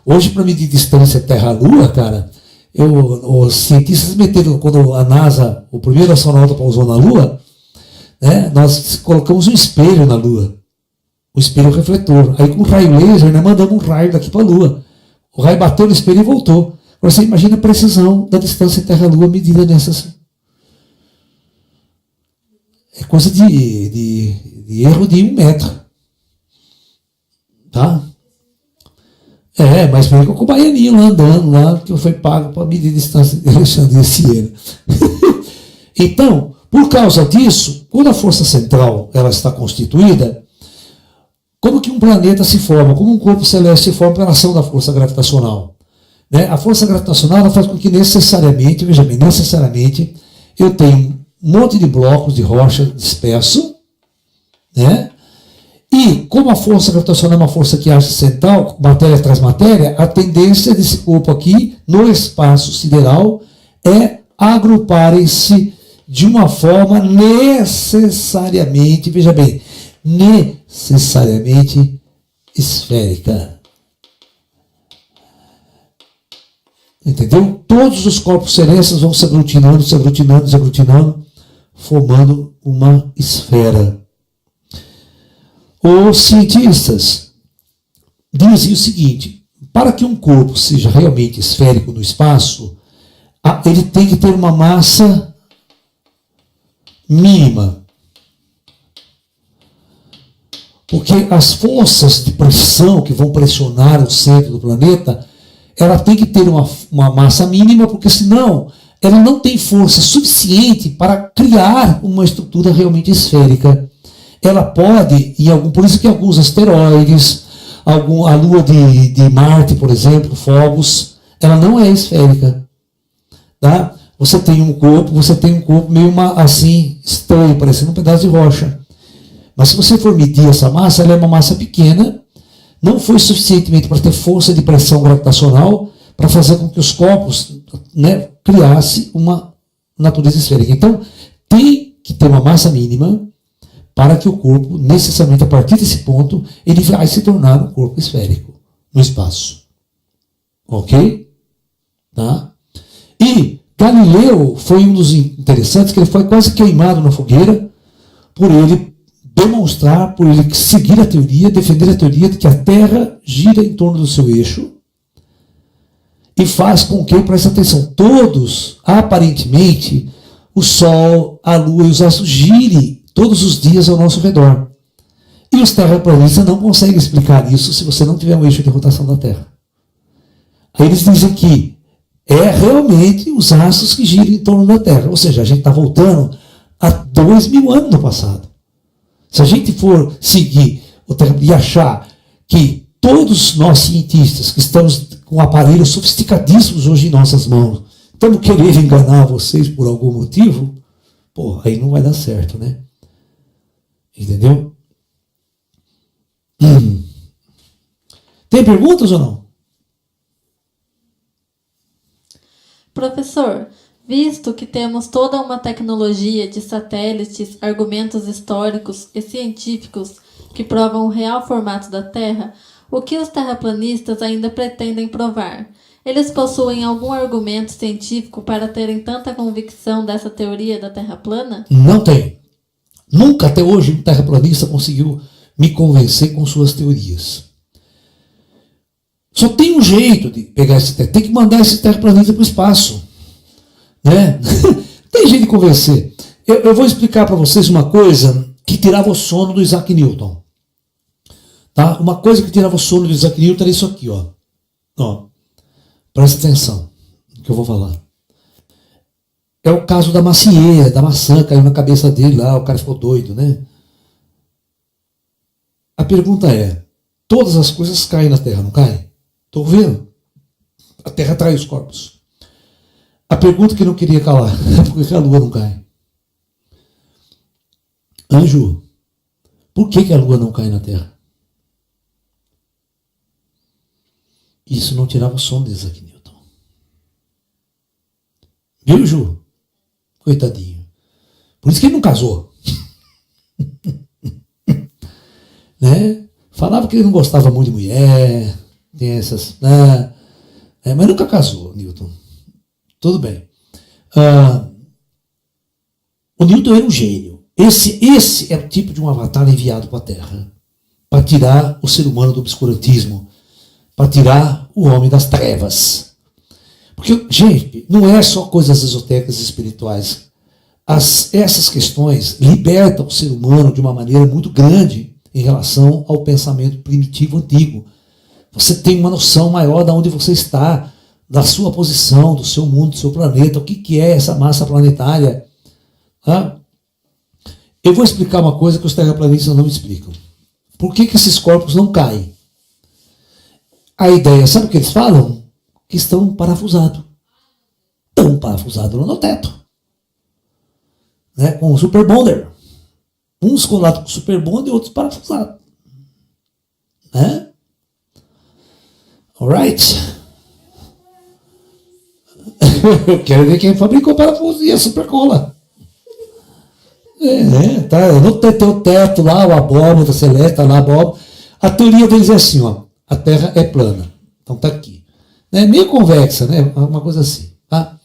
Hoje, para medir distância Terra-Lua, cara, os cientistas meteram, quando a NASA, o primeiro astronauta pousou na Lua, né, nós colocamos um espelho na Lua, um espelho refletor. Aí com um raio laser, né, mandamos um raio daqui para a Lua. O raio bateu no espelho e voltou. Agora você imagina a precisão da distância Terra-Lua medida nessas. É coisa de erro de 1 metro. Tá? Mas foi com o baianinho lá andando, lá, que foi pago para medir a distância de Alexandria Siena. Então, por causa disso, quando a força central ela está constituída, como que um planeta se forma, como um corpo celeste se forma pela ação da força gravitacional? Né? A força gravitacional ela faz com que necessariamente, veja bem, necessariamente, eu tenho um monte de blocos de rocha disperso, né? E como a força gravitacional é uma força que age central, matéria traz matéria, a tendência desse corpo aqui, no espaço sideral, é agruparem-se de uma forma necessariamente, veja bem, necessariamente esférica. Entendeu? Todos os corpos celestes vão se aglutinando, formando uma esfera. Os cientistas dizem o seguinte: para que um corpo seja realmente esférico no espaço, ele tem que ter uma massa mínima. Porque as forças de pressão que vão pressionar o centro do planeta, ela tem que ter uma massa mínima, porque senão ela não tem força suficiente para criar uma estrutura realmente esférica. Ela pode, por isso que alguns asteroides, a Lua de Marte, por exemplo, Phobos, ela não é esférica. Tá? Você tem um corpo meio assim, estranho, parecendo um pedaço de rocha. Mas se você for medir essa massa, ela é uma massa pequena, não foi suficientemente para ter força de pressão gravitacional para fazer com que os corpos, né, criassem uma natureza esférica. Então, tem que ter uma massa mínima para que o corpo, necessariamente a partir desse ponto, ele vai se tornar um corpo esférico no espaço. Ok? Tá? E Galileu foi um dos interessantes, que ele foi quase queimado na fogueira por ele demonstrar, por ele seguir a teoria, defender a teoria de que a Terra gira em torno do seu eixo e faz com que, presta atenção, todos, aparentemente, o Sol, a Lua e os astros girem todos os dias ao nosso redor. E os terraplanistas não conseguem explicar isso se você não tiver um eixo de rotação da Terra. Aí eles dizem que é realmente os astros que giram em torno da Terra. Ou seja, a gente está voltando a 2000 anos no passado. Se a gente for seguir e achar que todos nós cientistas que estamos com aparelhos sofisticadíssimos hoje em nossas mãos, estamos querendo enganar vocês por algum motivo, pô, aí não vai dar certo, né? Entendeu? Tem perguntas ou não? Professor, visto que temos toda uma tecnologia de satélites, argumentos históricos e científicos que provam o real formato da Terra, o que os terraplanistas ainda pretendem provar? Eles possuem algum argumento científico para terem tanta convicção dessa teoria da Terra plana? Não tem. Nunca até hoje um terraplanista conseguiu me convencer com suas teorias. Só tem um jeito de pegar esse terra. Tem que mandar esse terraplanista para o espaço. Né? Tem jeito de convencer. Eu vou explicar para vocês uma coisa que tirava o sono do Isaac Newton. Tá? Uma coisa que tirava o sono do Isaac Newton era isso aqui. Ó, presta atenção no que eu vou falar. É o caso da macieira, da maçã, caiu na cabeça dele lá, o cara ficou doido, né? A pergunta é, todas as coisas caem na Terra, não caem? Estou vendo? A Terra atrai os corpos. A pergunta que eu não queria calar, por que a Lua não cai? Anjo, por que a Lua não cai na Terra? Isso não tirava o som de Isaac Newton. Viu, Ju? Coitadinho. Por isso que ele não casou. Né? Falava que ele não gostava muito de mulher, tem essas. Né? Mas nunca casou, Newton. Tudo bem. O Newton era um gênio. Esse é o tipo de um avatar enviado para a Terra para tirar o ser humano do obscurantismo, para tirar o homem das trevas. Porque, gente, não é só coisas esotéricas e espirituais. Essas questões libertam o ser humano de uma maneira muito grande em relação ao pensamento primitivo antigo. Você tem uma noção maior de onde você está, da sua posição, do seu mundo, do seu planeta, o que é essa massa planetária. Eu vou explicar uma coisa que os terraplanistas não explicam. Por que esses corpos não caem? A ideia, sabe o que eles falam? Que estão parafusados. Estão parafusados no teto. Né? Com o super bonder. Uns colados com o super bonder e outros parafusados. Né? Alright? Eu quero ver quem fabricou parafuso e a super cola. Tá no teu teto lá, o abóbora celeste, tá lá a abóbora. A teoria deles é assim, ó. A Terra é plana. Então tá aqui. Né? Meio convexa, né? Uma coisa assim. Tá?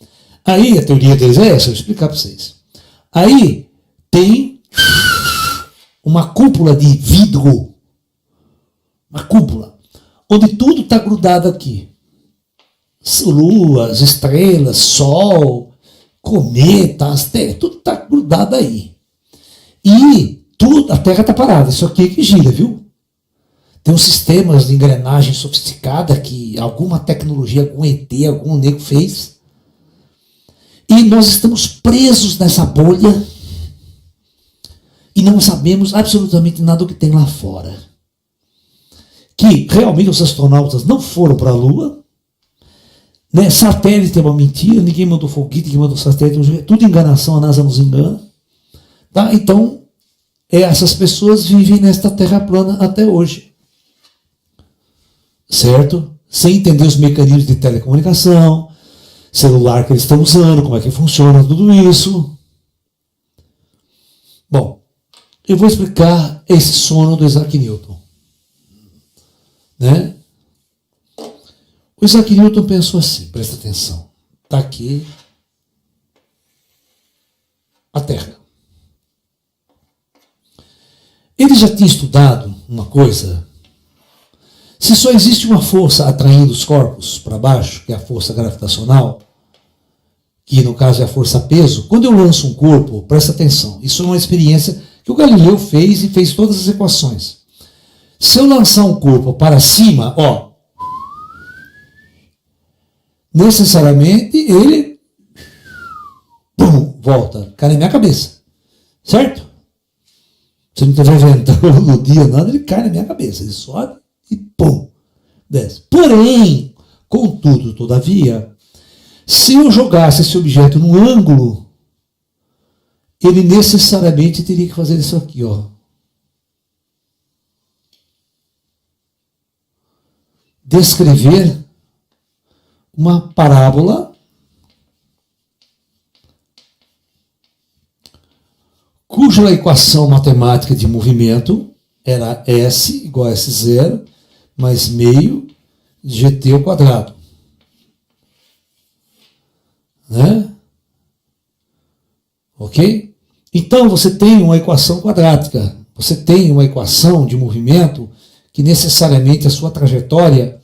Aí a teoria deles é essa, eu vou explicar para vocês. Aí tem uma cúpula de vidro, uma cúpula, onde tudo está grudado aqui. Luas, estrelas, sol, cometas, tudo está grudado aí. E tudo, a Terra está parada, isso aqui é que gira, viu? Tem uns sistemas de engrenagem sofisticada que alguma tecnologia, algum ET, algum nego fez. E nós estamos presos nessa bolha e não sabemos absolutamente nada do que tem lá fora. Que realmente os astronautas não foram para a Lua, né? Satélite é uma mentira, ninguém mandou foguete, ninguém mandou satélite, tudo enganação, a NASA nos engana. Tá? Então, essas pessoas vivem nesta terra plana até hoje. Certo? Sem entender os mecanismos de telecomunicação, celular que eles estão usando, como é que funciona tudo isso. Bom, eu vou explicar esse sono do Isaac Newton. Né? O Isaac Newton pensou assim, presta atenção. Está aqui a Terra. Ele já tinha estudado uma coisa. Se só existe uma força atraindo os corpos para baixo, que é a força gravitacional, que no caso é a força peso, quando eu lanço um corpo, presta atenção, isso é uma experiência que o Galileu fez e fez todas as equações. Se eu lançar um corpo para cima, ó, necessariamente ele volta, cai na minha cabeça. Certo? Se não estiver ventando no dia, nada, ele cai na minha cabeça. Ele sobe e pum, desce. Porém, contudo, todavia, se eu jogasse esse objeto num ângulo, ele necessariamente teria que fazer isso aqui, ó. Descrever uma parábola cuja equação matemática de movimento era S igual a S0 mais meio de GT ao quadrado. Né? Ok? Então você tem uma equação quadrática, você tem uma equação de movimento que necessariamente a sua trajetória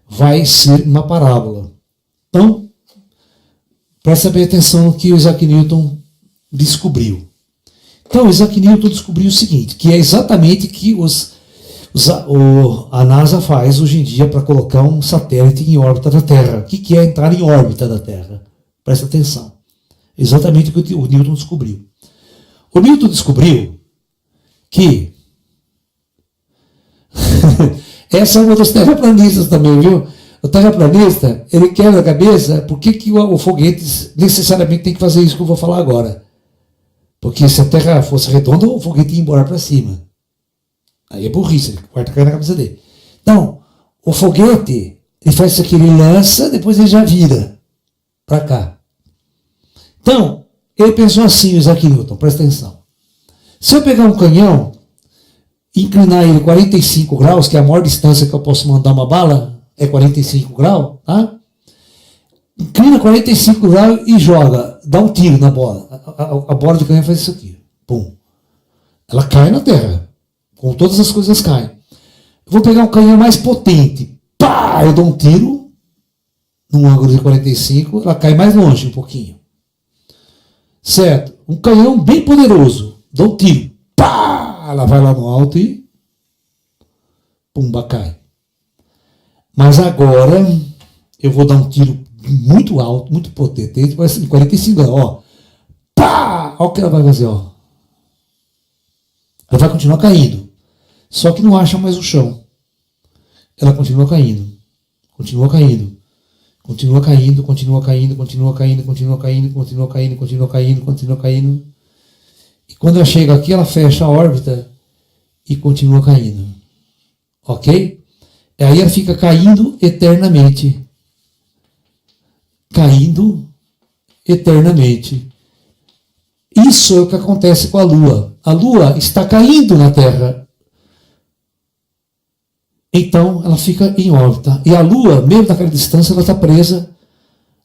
vai ser uma parábola. Então, presta bem atenção no que o Isaac Newton descobriu. Então, o Isaac Newton descobriu o seguinte, que é exatamente o que a NASA faz hoje em dia para colocar um satélite em órbita da Terra. O que é entrar em órbita da Terra? Presta atenção. Exatamente o que o Newton descobriu. O Newton descobriu que essa é uma dos terraplanistas também, viu? O terraplanista, ele quebra a cabeça por que o foguete necessariamente tem que fazer isso que eu vou falar agora. Porque se a Terra fosse redonda, o foguete ia embora para cima. Aí é burrice, ele corta a cara na cabeça dele. Então, o foguete, ele faz isso aqui, ele lança, depois ele já vira para cá. Então, ele pensou assim, o Isaac Newton, presta atenção. Se eu pegar um canhão, inclinar ele 45 graus, que é a maior distância que eu posso mandar uma bala, é 45 graus, tá? Inclina 45 graus e joga, dá um tiro na bola. A bola de canhão faz isso aqui. Pum. Ela cai na terra. Como todas as coisas caem. Eu vou pegar um canhão mais potente. Pá! Eu dou um tiro num ângulo de 45, ela cai mais longe um pouquinho. Certo? Um canhão bem poderoso. Dou um tiro. Pá! Ela vai lá no alto e pumba, cai. Mas agora eu vou dar um tiro muito alto, muito potente, vai ser de 45 graus, ó. Pá! Olha o que ela vai fazer, ó. Ela vai continuar caindo. Só que não acha mais o chão. Ela continua caindo. Continua caindo. Continua caindo, continua caindo, continua caindo, continua caindo, continua caindo, continua caindo, continua caindo. E quando ela chega aqui, ela fecha a órbita e continua caindo. Ok? E aí ela fica caindo eternamente. Caindo eternamente. Isso é o que acontece com a Lua. A Lua está caindo na Terra. Então ela fica em órbita. E a Lua, mesmo naquela distância, ela está presa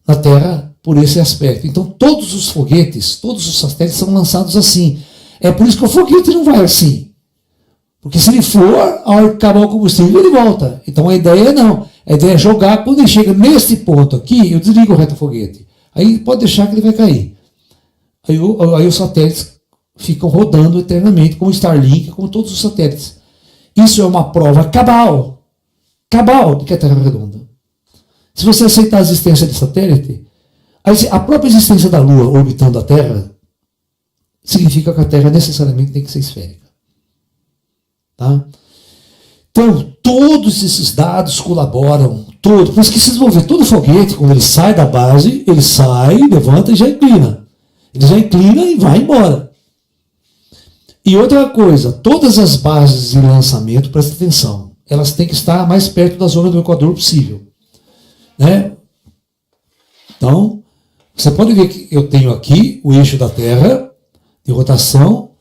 na Terra por esse aspecto. Então todos os foguetes, todos os satélites são lançados assim. É por isso que o foguete não vai assim. Porque se ele for, a hora que acabar o combustível, ele volta. Então a ideia não. A ideia é jogar, quando ele chega nesse ponto aqui, eu desligo o retrofoguete. Aí pode deixar que ele vai cair. Aí os satélites ficam rodando eternamente, como o Starlink, como todos os satélites. Isso é uma prova cabal de que a Terra é redonda. Se você aceitar a existência de satélite, a própria existência da Lua orbitando a Terra significa que a Terra necessariamente tem que ser esférica. Tá? Então, todos esses dados colaboram, todos. Por isso que vocês vão ver, todo foguete, quando ele sai da base, ele sai, levanta e já inclina. Ele já inclina e vai embora. E outra coisa, todas as bases de lançamento, presta atenção, elas têm que estar mais perto da zona do Equador possível. Né? Então, você pode ver que eu tenho aqui o eixo da Terra, de rotação,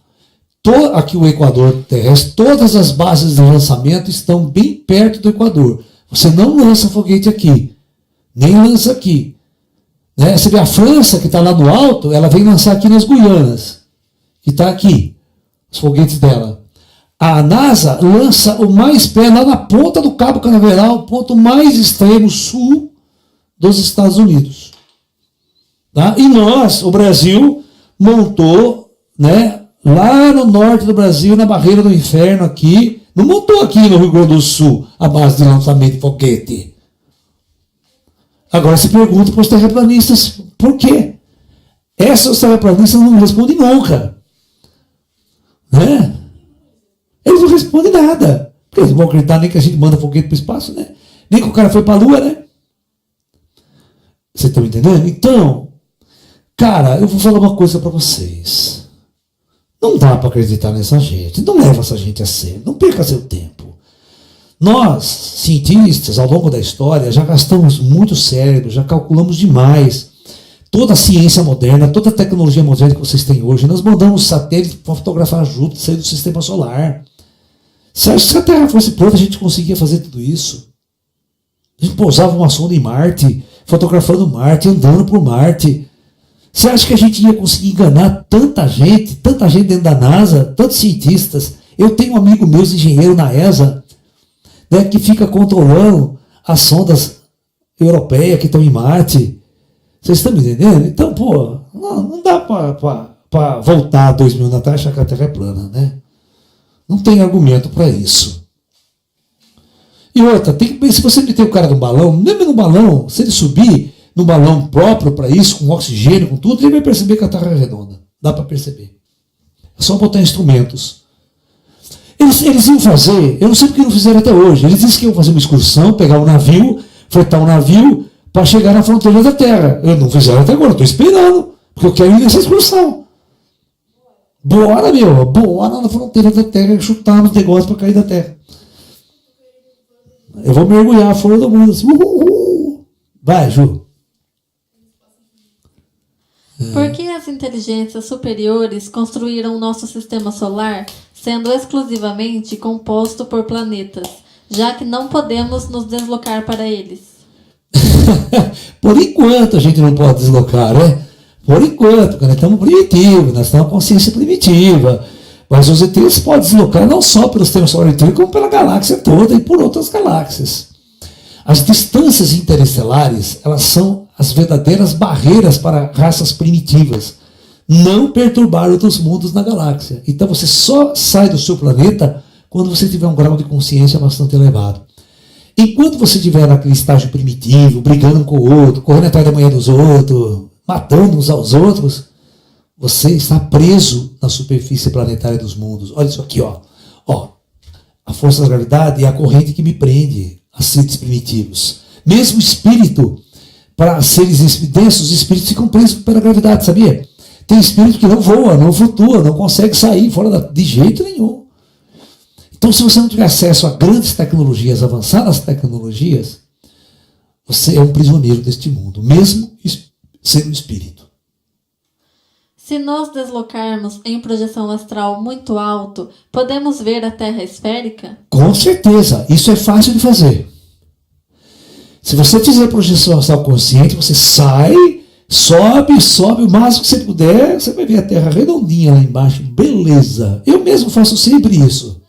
aqui o Equador terrestre, todas as bases de lançamento estão bem perto do Equador. Você não lança foguete aqui, nem lança aqui. Né? Você vê a França, que está lá no alto, ela vem lançar aqui nas Guianas, que está aqui, os foguetes dela. A NASA lança o mais perto, lá na ponta do Cabo Canaveral, o ponto mais extremo sul dos Estados Unidos. Tá? E nós, o Brasil, montou, né, lá no norte do Brasil, na Barreira do Inferno aqui, não montou aqui no Rio Grande do Sul a base de lançamento de foguete. Agora se pergunta para os terraplanistas por quê? Esses terraplanistas não respondem nunca. Né? Eles não respondem nada. Porque eles não vão acreditar nem que a gente manda foguete para o espaço, né? Nem que o cara foi para a Lua, né? Vocês estão entendendo? Então, cara, eu vou falar uma coisa para vocês. Não dá para acreditar nessa gente. Não leva essa gente a sério. Não perca seu tempo. Nós, cientistas, ao longo da história, já gastamos muito cérebro, já calculamos demais. Toda a ciência moderna, toda a tecnologia moderna que vocês têm hoje, nós mandamos satélite para fotografar Júpiter, sair do sistema solar. Você acha que se a Terra fosse pronta, a gente conseguia fazer tudo isso? A gente pousava uma sonda em Marte, fotografando Marte, andando por Marte. Você acha que a gente ia conseguir enganar tanta gente dentro da NASA, tantos cientistas? Eu tenho um amigo meu, engenheiro na ESA, né, que fica controlando as sondas europeias que estão em Marte. Vocês estão me entendendo? Então, pô, não dá para voltar 2000 anos atrás e achar que a Terra é plana, né? Não tem argumento para isso. E outra, se você meter o cara no balão, mesmo no balão, se ele subir no balão próprio para isso, com oxigênio, com tudo, ele vai perceber que a Terra é redonda. Dá para perceber. É só botar instrumentos. Eles iam fazer, eu não sei porque não fizeram até hoje, eles disseram que iam fazer uma excursão, pegar um navio, fretar um navio para chegar na fronteira da Terra. Eu não fizeram até agora, estou esperando, porque eu quero ir nessa excursão. Bora, meu, bora na fronteira da Terra, chutar nos negócios para cair da Terra. Eu vou mergulhar fora do mundo assim. Vai, Ju. Por que as inteligências superiores construíram o nosso sistema solar sendo exclusivamente composto por planetas, já que não podemos nos deslocar para eles? Por enquanto a gente não pode deslocar, né? Por enquanto, porque nós estamos primitivos, nós estamos com consciência primitiva. Mas os ETs podem deslocar não só pelo sistema solar inteiro, como pela galáxia toda e por outras galáxias. As distâncias interestelares, elas são as verdadeiras barreiras para raças primitivas. Não perturbar outros mundos na galáxia. Então você só sai do seu planeta quando você tiver um grau de consciência bastante elevado. Enquanto você estiver naquele estágio primitivo, brigando um com o outro, correndo atrás da manhã dos outros, matando uns aos outros, você está preso na superfície planetária dos mundos. Olha isso aqui, ó. A força da gravidade é a corrente que me prende a seres primitivos. Mesmo o espírito, para seres densos, os espíritos ficam presos pela gravidade, sabia? Tem espírito que não voa, não flutua, não consegue sair fora de jeito nenhum. Então, se você não tiver acesso a grandes tecnologias, avançadas tecnologias, você é um prisioneiro deste mundo, mesmo sendo espírito. Se nos deslocarmos em projeção astral muito alto, podemos ver a Terra esférica? Com certeza, isso é fácil de fazer. Se você fizer projeção astral consciente, você sai, Sobe, sobe o máximo que você puder, você vai ver a Terra redondinha lá embaixo, beleza. Eu mesmo faço sempre isso.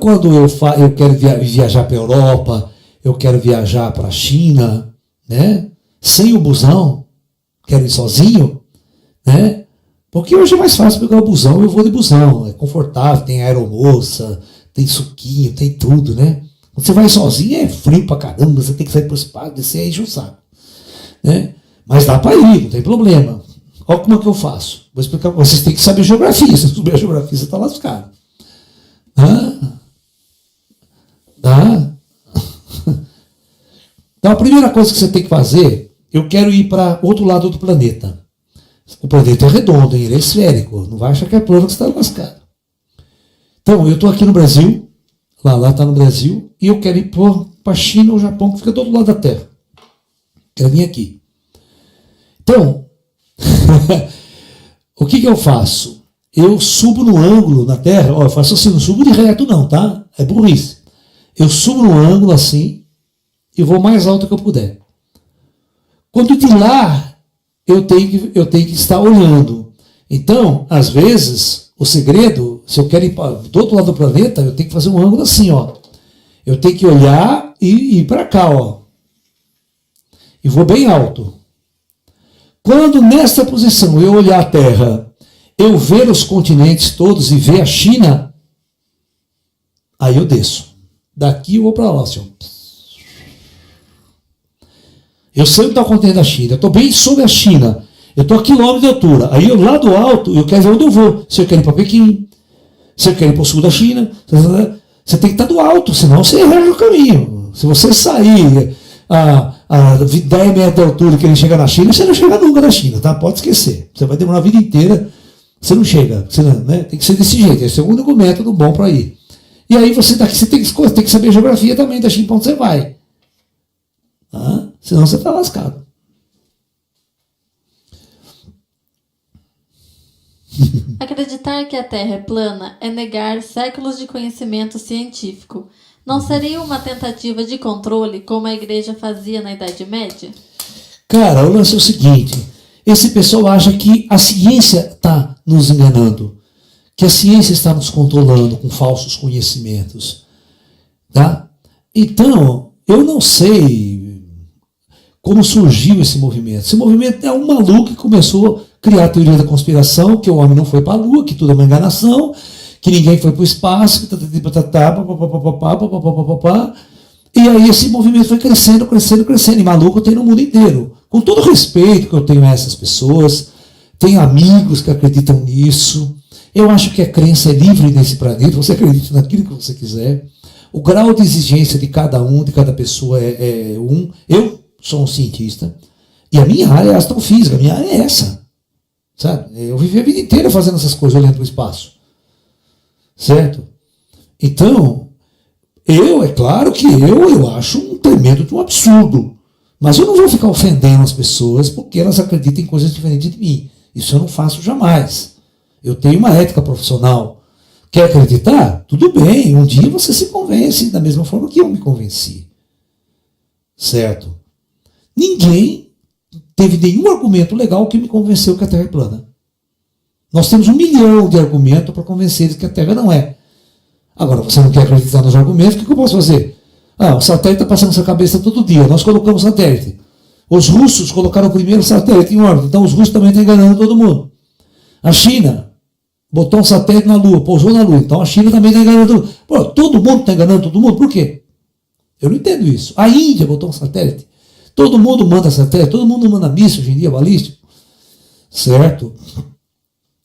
Quando eu quero viajar para a Europa, eu quero viajar para a China, né? Sem o busão, quero ir sozinho, né? Porque hoje é mais fácil pegar o busão, eu vou de busão, é confortável, tem aeromoça, tem suquinho, tem tudo, né? Quando você vai sozinho é frio pra caramba, você tem que sair para o espaço, descer aí enche o saco, né? Mas dá para ir, não tem problema. Olha como é que eu faço. Vou explicar para vocês, tem que saber geografia, se não souber a geografia você está lascado. Tá? Então a primeira coisa que você tem que fazer, eu quero ir para outro lado do planeta. O planeta é redondo, ele é esférico. Não vai achar que é plano que você está lascado. Então, eu estou aqui no Brasil, lá está no Brasil, e eu quero ir para a China ou Japão, que fica do outro lado da Terra. Quero vir aqui. Então, o que eu faço? Eu subo no ângulo na Terra, eu faço assim, não subo de reto não, tá? É burrice. Eu subo no ângulo assim, e vou mais alto que eu puder. Quando de lá, eu tenho que estar olhando. Então, às vezes, o segredo, se eu quero ir do outro lado do planeta, eu tenho que fazer um ângulo assim, ó. Eu tenho que olhar e ir para cá, ó. E vou bem alto. Quando nessa posição eu olhar a Terra, eu ver os continentes todos e ver a China, aí eu desço. Daqui eu vou para lá, assim, ó. Eu sempre estou contente da China, eu estou bem sobre a China, eu estou a quilômetro de altura. Aí eu lá do alto, eu quero ver onde eu vou. Se eu quero ir para Pequim, se eu quero ir para o sul da China, você tem que estar do alto, senão você erra o caminho. Se você sair a 10 metros de altura que ele chega na China, você não chega nunca na China, tá? Pode esquecer. Você vai demorar a vida inteira, você não chega. Você não, né? Tem que ser desse jeito, esse é o único método bom para ir. E aí você tem que saber a geografia também da China para onde você vai. Tá? Senão você está lascado. Acreditar que a Terra é plana é negar séculos de conhecimento científico. Não seria uma tentativa de controle como a igreja fazia na Idade Média? Cara, o lance é o seguinte, esse pessoal acha que a ciência está nos enganando, que a ciência está nos controlando com falsos conhecimentos. Tá? Então, eu não sei como surgiu esse movimento. Esse movimento é um maluco que começou a criar a teoria da conspiração, que o homem não foi para a Lua, que tudo é uma enganação, que ninguém foi para o espaço, e aí esse movimento foi crescendo, e maluco tem no mundo inteiro. Com todo o respeito que eu tenho a essas pessoas, tenho amigos que acreditam nisso, eu acho que a crença é livre nesse planeta, você acredita naquilo que você quiser, o grau de exigência de cada pessoa é um. Eu sou um cientista, e a minha área é astrofísica, a minha área é essa. Sabe? Eu vivi a vida inteira fazendo essas coisas, olhando para o espaço. Certo? Então, é claro que eu acho um tremendo de um absurdo. Mas eu não vou ficar ofendendo as pessoas porque elas acreditam em coisas diferentes de mim. Isso eu não faço jamais. Eu tenho uma ética profissional. Quer acreditar? Tudo bem, um dia você se convence da mesma forma que eu me convenci. Certo? Ninguém teve nenhum argumento legal que me convenceu que a Terra é plana. Nós temos 1 milhão de argumentos para convencer que a Terra não é. Agora, você não quer acreditar nos argumentos, o que eu posso fazer? O satélite está passando na sua cabeça todo dia, nós colocamos satélite. Os russos colocaram o primeiro satélite em órbita, então os russos também estão enganando todo mundo. A China botou um satélite na Lua, pousou na Lua, então a China também está enganando todo mundo. Pô, todo mundo está enganando todo mundo, por quê? Eu não entendo isso. A Índia botou um satélite. Todo mundo manda satélite, todo mundo manda míssil hoje em dia, balístico. Certo?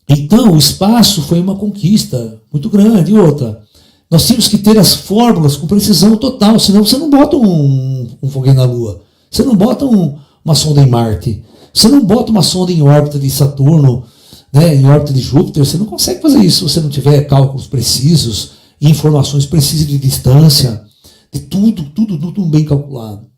Então, o espaço foi uma conquista muito grande. E outra, nós tínhamos que ter as fórmulas com precisão total, senão você não bota um foguete na Lua. Você não bota uma sonda em Marte. Você não bota uma sonda em órbita de Saturno, né, em órbita de Júpiter. Você não consegue fazer isso se você não tiver cálculos precisos, informações precisas de distância, de tudo bem calculado.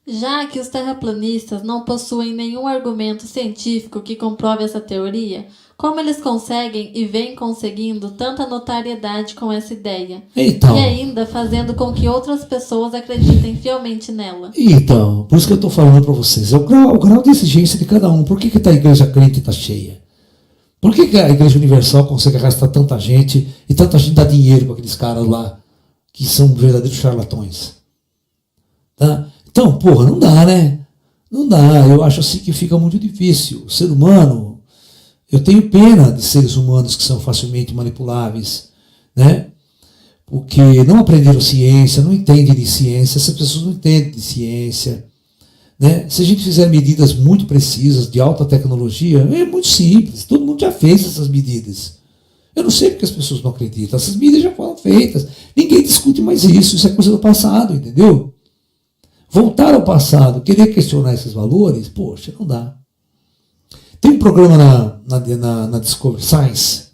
Já que os terraplanistas não possuem nenhum argumento científico que comprove essa teoria, como eles conseguem e vêm conseguindo tanta notoriedade com essa ideia? Então, e ainda fazendo com que outras pessoas acreditem fielmente nela. Então, por isso que eu estou falando para vocês, é o grau de exigência de cada um. Por que a igreja crente está cheia? Por que a Igreja Universal consegue arrastar tanta gente e tanta gente dá dinheiro para aqueles caras lá que são verdadeiros charlatões? Tá? Então, porra, não dá, né? Não dá. Eu acho assim que fica muito difícil. O ser humano, eu tenho pena de seres humanos que são facilmente manipuláveis, né? Porque não aprenderam ciência, não entendem de ciência, essas pessoas não entendem de ciência. Né? Se a gente fizer medidas muito precisas, de alta tecnologia, é muito simples, todo mundo já fez essas medidas. Eu não sei porque as pessoas não acreditam, essas medidas já foram feitas, ninguém discute mais isso é coisa do passado, entendeu? Voltar ao passado, querer questionar esses valores, poxa, não dá. Tem um programa na Discovery Science,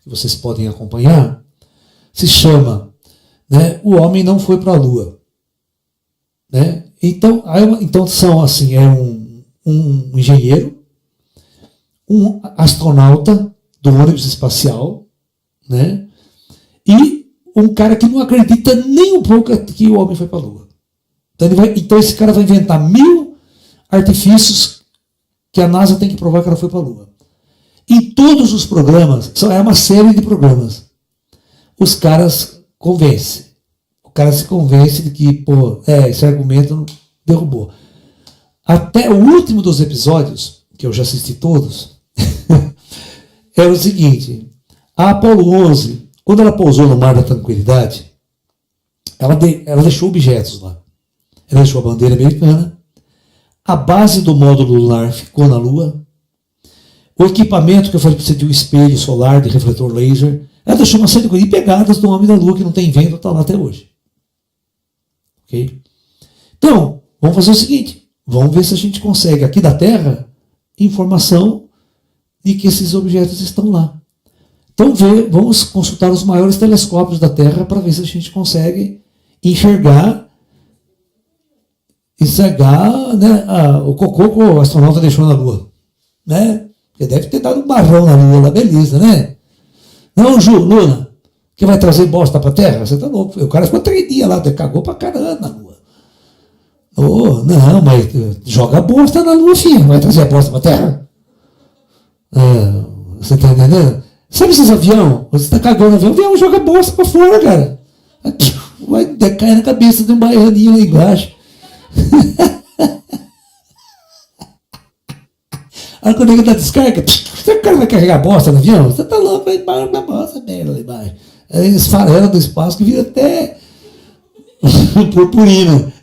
que vocês podem acompanhar, se chama, né, O Homem Não Foi para a Lua. Né? Então são assim, um engenheiro, um astronauta do ônibus espacial, né? E um cara que não acredita nem um pouco que o homem foi para a Lua. Então esse cara vai inventar 1000 artifícios que a NASA tem que provar que ela foi para a Lua. Em todos os programas, é uma série de programas, os caras convencem. O cara se convence de que, pô, esse argumento derrubou. Até o último dos episódios, que eu já assisti todos, é o seguinte: a Apollo 11, quando ela pousou no Mar da Tranquilidade, ela deixou objetos lá. Ela deixou a bandeira americana, a base do módulo lunar ficou na Lua, o equipamento que eu falei para você de um espelho solar, de refletor laser, ela deixou uma série de coisas, e pegadas do homem da Lua, que não tem vento, está lá até hoje. Okay? Então, vamos fazer o seguinte, vamos ver se a gente consegue aqui da Terra informação de que esses objetos estão lá. Então vamos consultar os maiores telescópios da Terra para ver se a gente consegue enxergar, né, o cocô que o astronauta deixou na Lua. Né? Porque deve ter dado um barrão na Lua, lá, beleza, né? Não, Ju, Luna, que vai trazer bosta para a Terra? Você tá louco. O cara ficou 3 dias lá, cagou pra caramba na Lua. Oh, não, mas joga bosta na Lua, filho. Vai trazer a bosta para a Terra? Você tá entendendo? Sabe esses aviões? Você tá cagando no avião, joga bosta para fora, cara. Vai cair na cabeça de um baianinho lá embaixo. Aí quando ele dá descarga, o cara vai carregar bosta no avião? Você tá louco, vai embaixo da bosta, merda lá embaixo. Aí esfarela do espaço que vira até purpurina.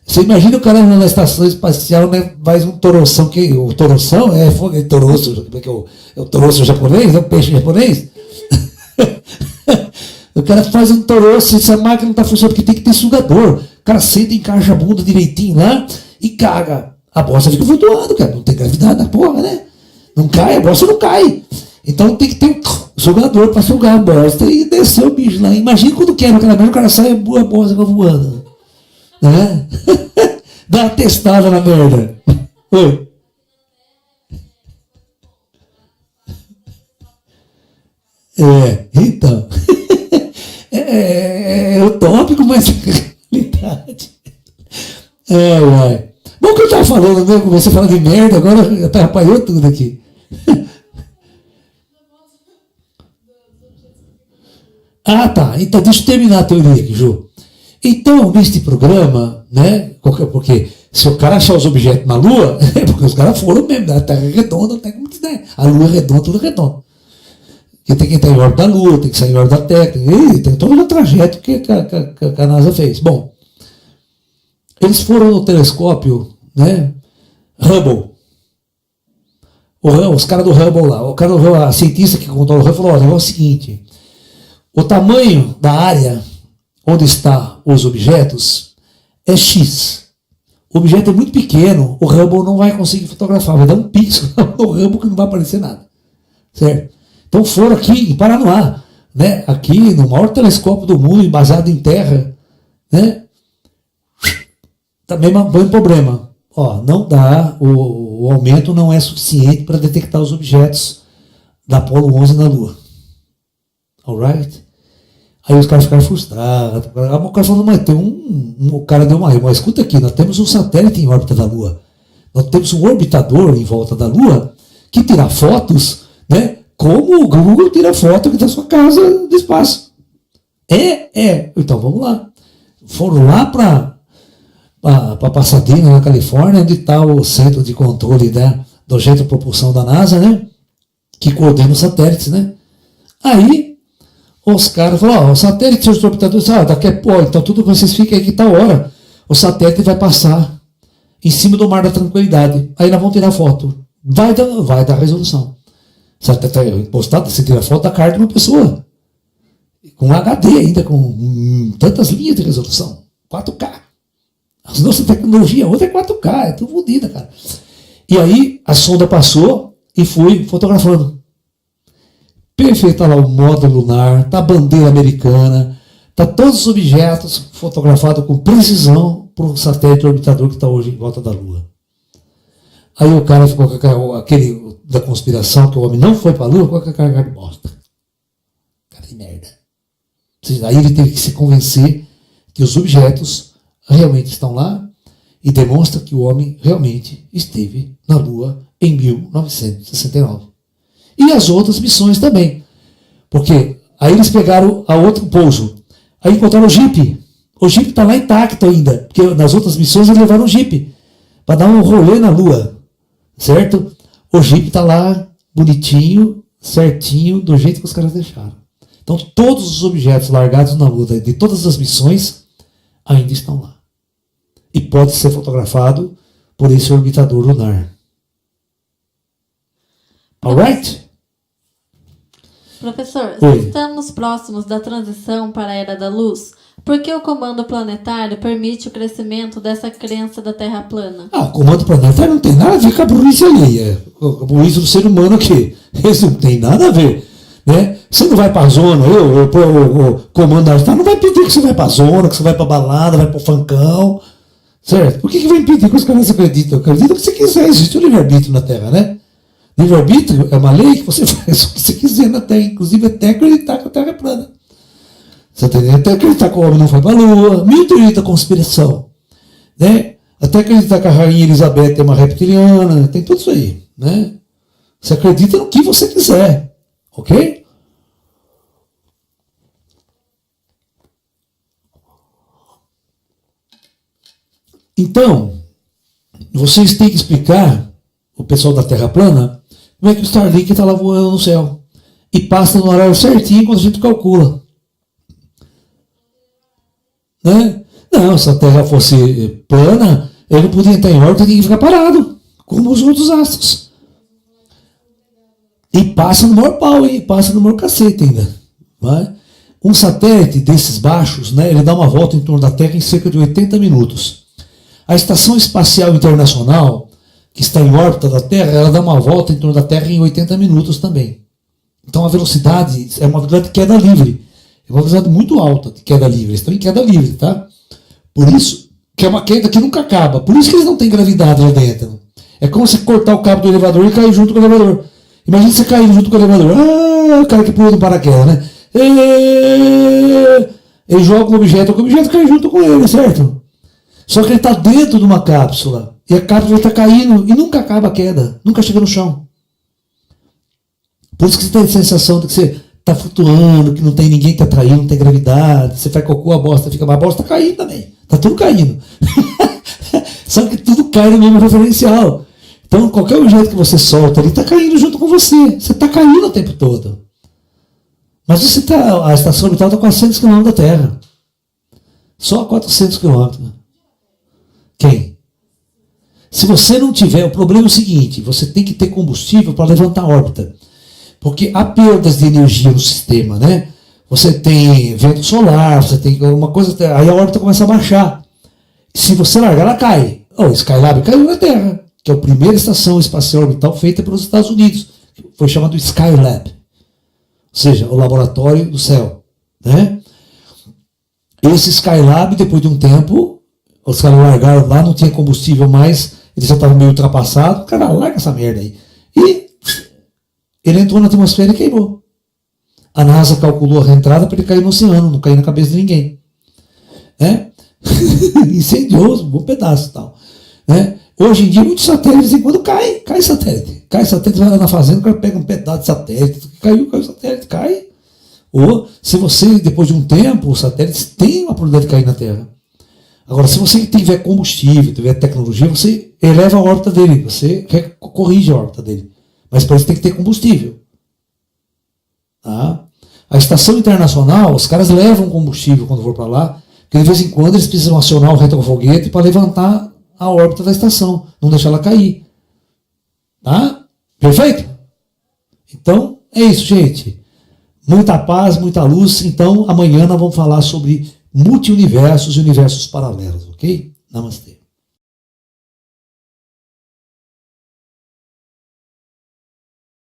Você imagina o cara na estação espacial, né, faz um toroção, que o toroção é toroço, como é que é o toroço japonês, é o peixe japonês? O cara faz um toroço, essa máquina não está funcionando porque tem que ter sugador. O cara senta, encaixa a bunda direitinho lá e caga. A bosta fica flutuando, cara. Não tem gravidade na porra, né? Não cai, a bosta não cai. Então tem que ter um sugador para sugar a bosta e descer o bicho lá. Imagina quando quebra aquela merda, o cara sai e a bosta vai voando. Né? Dá uma testada na merda. Oi. Então. É utópico, mas é realidade. Bom, o que eu estava falando, né? Comecei a falar de merda, agora atrapalhou tudo aqui. Tá. Então, deixa eu terminar a teoria aqui, Ju. Então, neste programa, né? Porque se o cara achar os objetos na Lua, é porque os caras foram mesmo, a Terra é redonda, não tem como dizer. A Lua é redonda, tudo redondo. Que tem que entrar em órbita da Lua, tem que sair em órbita da Terra, tem todo o trajeto que a NASA fez. Bom, eles foram no telescópio, né, Hubble. Os caras do Hubble lá, o cara do Hubble, a cientista que contou o Hubble falou: olha, é o seguinte, o tamanho da área onde estão os objetos é X. O objeto é muito pequeno, o Hubble não vai conseguir fotografar, vai dar um pixel no Hubble que não vai aparecer nada. Certo? Então foram aqui em Paranoá, né, aqui no maior telescópio do mundo, embasado em terra, né, também é um problema. Ó, não dá, o aumento não é suficiente para detectar os objetos da Apollo 11 na Lua. Alright? Aí os caras ficaram frustrados. O cara falou, mas tem o cara deu uma... Mas escuta aqui, nós temos um satélite em órbita da Lua. Nós temos um orbitador em volta da Lua que tira fotos, né? Como o Google tira foto aqui da sua casa do espaço. Então vamos lá. Foram lá para Pasadena, na Califórnia, onde está o centro de controle, né, do Jet de Propulsão da NASA, né? Que coordena os satélites, né? Aí os caras falaram, o satélite, seus orbitadores, daqui a pouco, então tudo vocês fiquem aí que tal hora. O satélite vai passar em cima do Mar da Tranquilidade. Aí nós vamos tirar foto. Vai dar resolução. Postado, você tira foto da cara de uma pessoa. Com HD ainda, com tantas linhas de resolução. 4K. A nossa tecnologia outra é 4K, é tudo fodida, cara. E aí a sonda passou e fui fotografando. Perfeito, tá lá o módulo lunar, tá a bandeira americana, tá todos os objetos fotografados com precisão para o satélite orbitador que está hoje em volta da Lua. Aí o cara ficou com aquele da conspiração, que o homem não foi para a Lua, com aquela cara de bosta. Cara de merda. Aí ele teve que se convencer que os objetos realmente estão lá e demonstra que o homem realmente esteve na Lua em 1969. E as outras missões também. Porque aí eles pegaram a outro pouso. Aí encontraram o Jeep. O Jeep está lá intacto ainda. Porque nas outras missões eles levaram o Jeep para dar um rolê na Lua. Certo? O Jeep está lá bonitinho, certinho, do jeito que os caras deixaram. Então todos os objetos largados na Lua de todas as missões ainda estão lá. E pode ser fotografado por esse orbitador lunar. Alright? Professor, Oi. estamos próximos da transição para a Era da Luz. Por que o comando planetário permite o crescimento dessa crença da Terra plana? O comando planetário não tem nada a ver com a burrice alheia. A burrice do ser humano aqui. Isso não tem nada a ver. Né? Você não vai para a zona, o comando planetário não vai pedir que você vai para a zona, que você vai para a balada, vai para o funkão. Certo? Por que vai impedir que os caras acreditam? Acreditam que você quiser. Existe o livre-arbítrio na Terra, né? Livre-arbítrio é uma lei que você faz o que você quiser na Terra, inclusive até acreditar que a Terra é plana. Você entendeu? Até acreditar que o homem não foi para a Lua, mil teorias da conspiração. Né? Até acreditar que a Rainha Elizabeth é uma reptiliana, tem tudo isso aí. Né? Você acredita no que você quiser. Ok? Então, vocês têm que explicar, o pessoal da Terra plana, como é que o Starlink está lá voando no céu. E passa no horário certinho quando a gente calcula. Né? Não, se a Terra fosse plana, ele não podia entrar em órbita e tinha que ficar parado, como os outros astros. E passa no maior pau, hein? Passa no maior cacete ainda. Vai? Um satélite desses baixos, né, ele dá uma volta em torno da Terra em cerca de 80 minutos. A Estação Espacial Internacional, que está em órbita da Terra, ela dá uma volta em torno da Terra em 80 minutos também. Então a velocidade é uma velocidade de queda livre. É uma velocidade muito alta de queda livre. Eles estão em queda livre, tá? Por isso que é uma queda que nunca acaba. Por isso que eles não têm gravidade lá dentro. É como você cortar o cabo do elevador e cair junto com o elevador. Imagina você cair junto com o elevador. O cara que pula no paraquedas, né? Ele joga o objeto cai junto com ele, certo? Só que ele está dentro de uma cápsula. E a cápsula está caindo e nunca acaba a queda. Nunca chega no chão. Por isso que você tem a sensação de que você está flutuando, que não tem ninguém que atraiu, não tem gravidade. Você faz cocô, a bosta fica, mas a bosta está caindo também. Está tudo caindo. Só que tudo cai no mesmo referencial. Então, qualquer objeto que você solta, ele está caindo junto com você. Você está caindo o tempo todo. Mas a estação orbital está a 400 km da Terra. Só a 400 km. Quem? Se você não tiver, o problema é o seguinte, você tem que ter combustível para levantar a órbita. Porque há perdas de energia no sistema, né? Você tem vento solar, você tem alguma coisa, aí a órbita começa a baixar. Se você largar, ela cai. O Skylab caiu na Terra, que é a primeira estação espacial orbital feita pelos Estados Unidos. Foi chamado Skylab. seja, o laboratório do céu, né? Esse Skylab, depois de um tempo, os caras largaram lá, não tinha combustível mais, ele já estava meio ultrapassado, o cara larga essa merda aí. E ele entrou na atmosfera e queimou. A NASA calculou a reentrada para ele cair no oceano, não cair na cabeça de ninguém. Incendiou um bom pedaço e tal. Hoje em dia, muitos satélites, quando cai satélite. Cai satélite, vai lá na fazenda, o cara pega um pedaço de satélite, caiu o satélite, cai. Ou, se você, depois de um tempo, os satélites têm uma probabilidade de cair na Terra. Agora, se você tiver combustível, tiver tecnologia, você eleva a órbita dele, você corrige a órbita dele. Mas para isso tem que ter combustível. Tá? A estação internacional, os caras levam combustível quando for para lá, porque de vez em quando eles precisam acionar o retrofoguete para levantar a órbita da estação, não deixar ela cair. Tá? Perfeito? Então, é isso, gente. Muita paz, muita luz. Então, amanhã nós vamos falar sobre multi-universos e universos paralelos, ok? Namastê.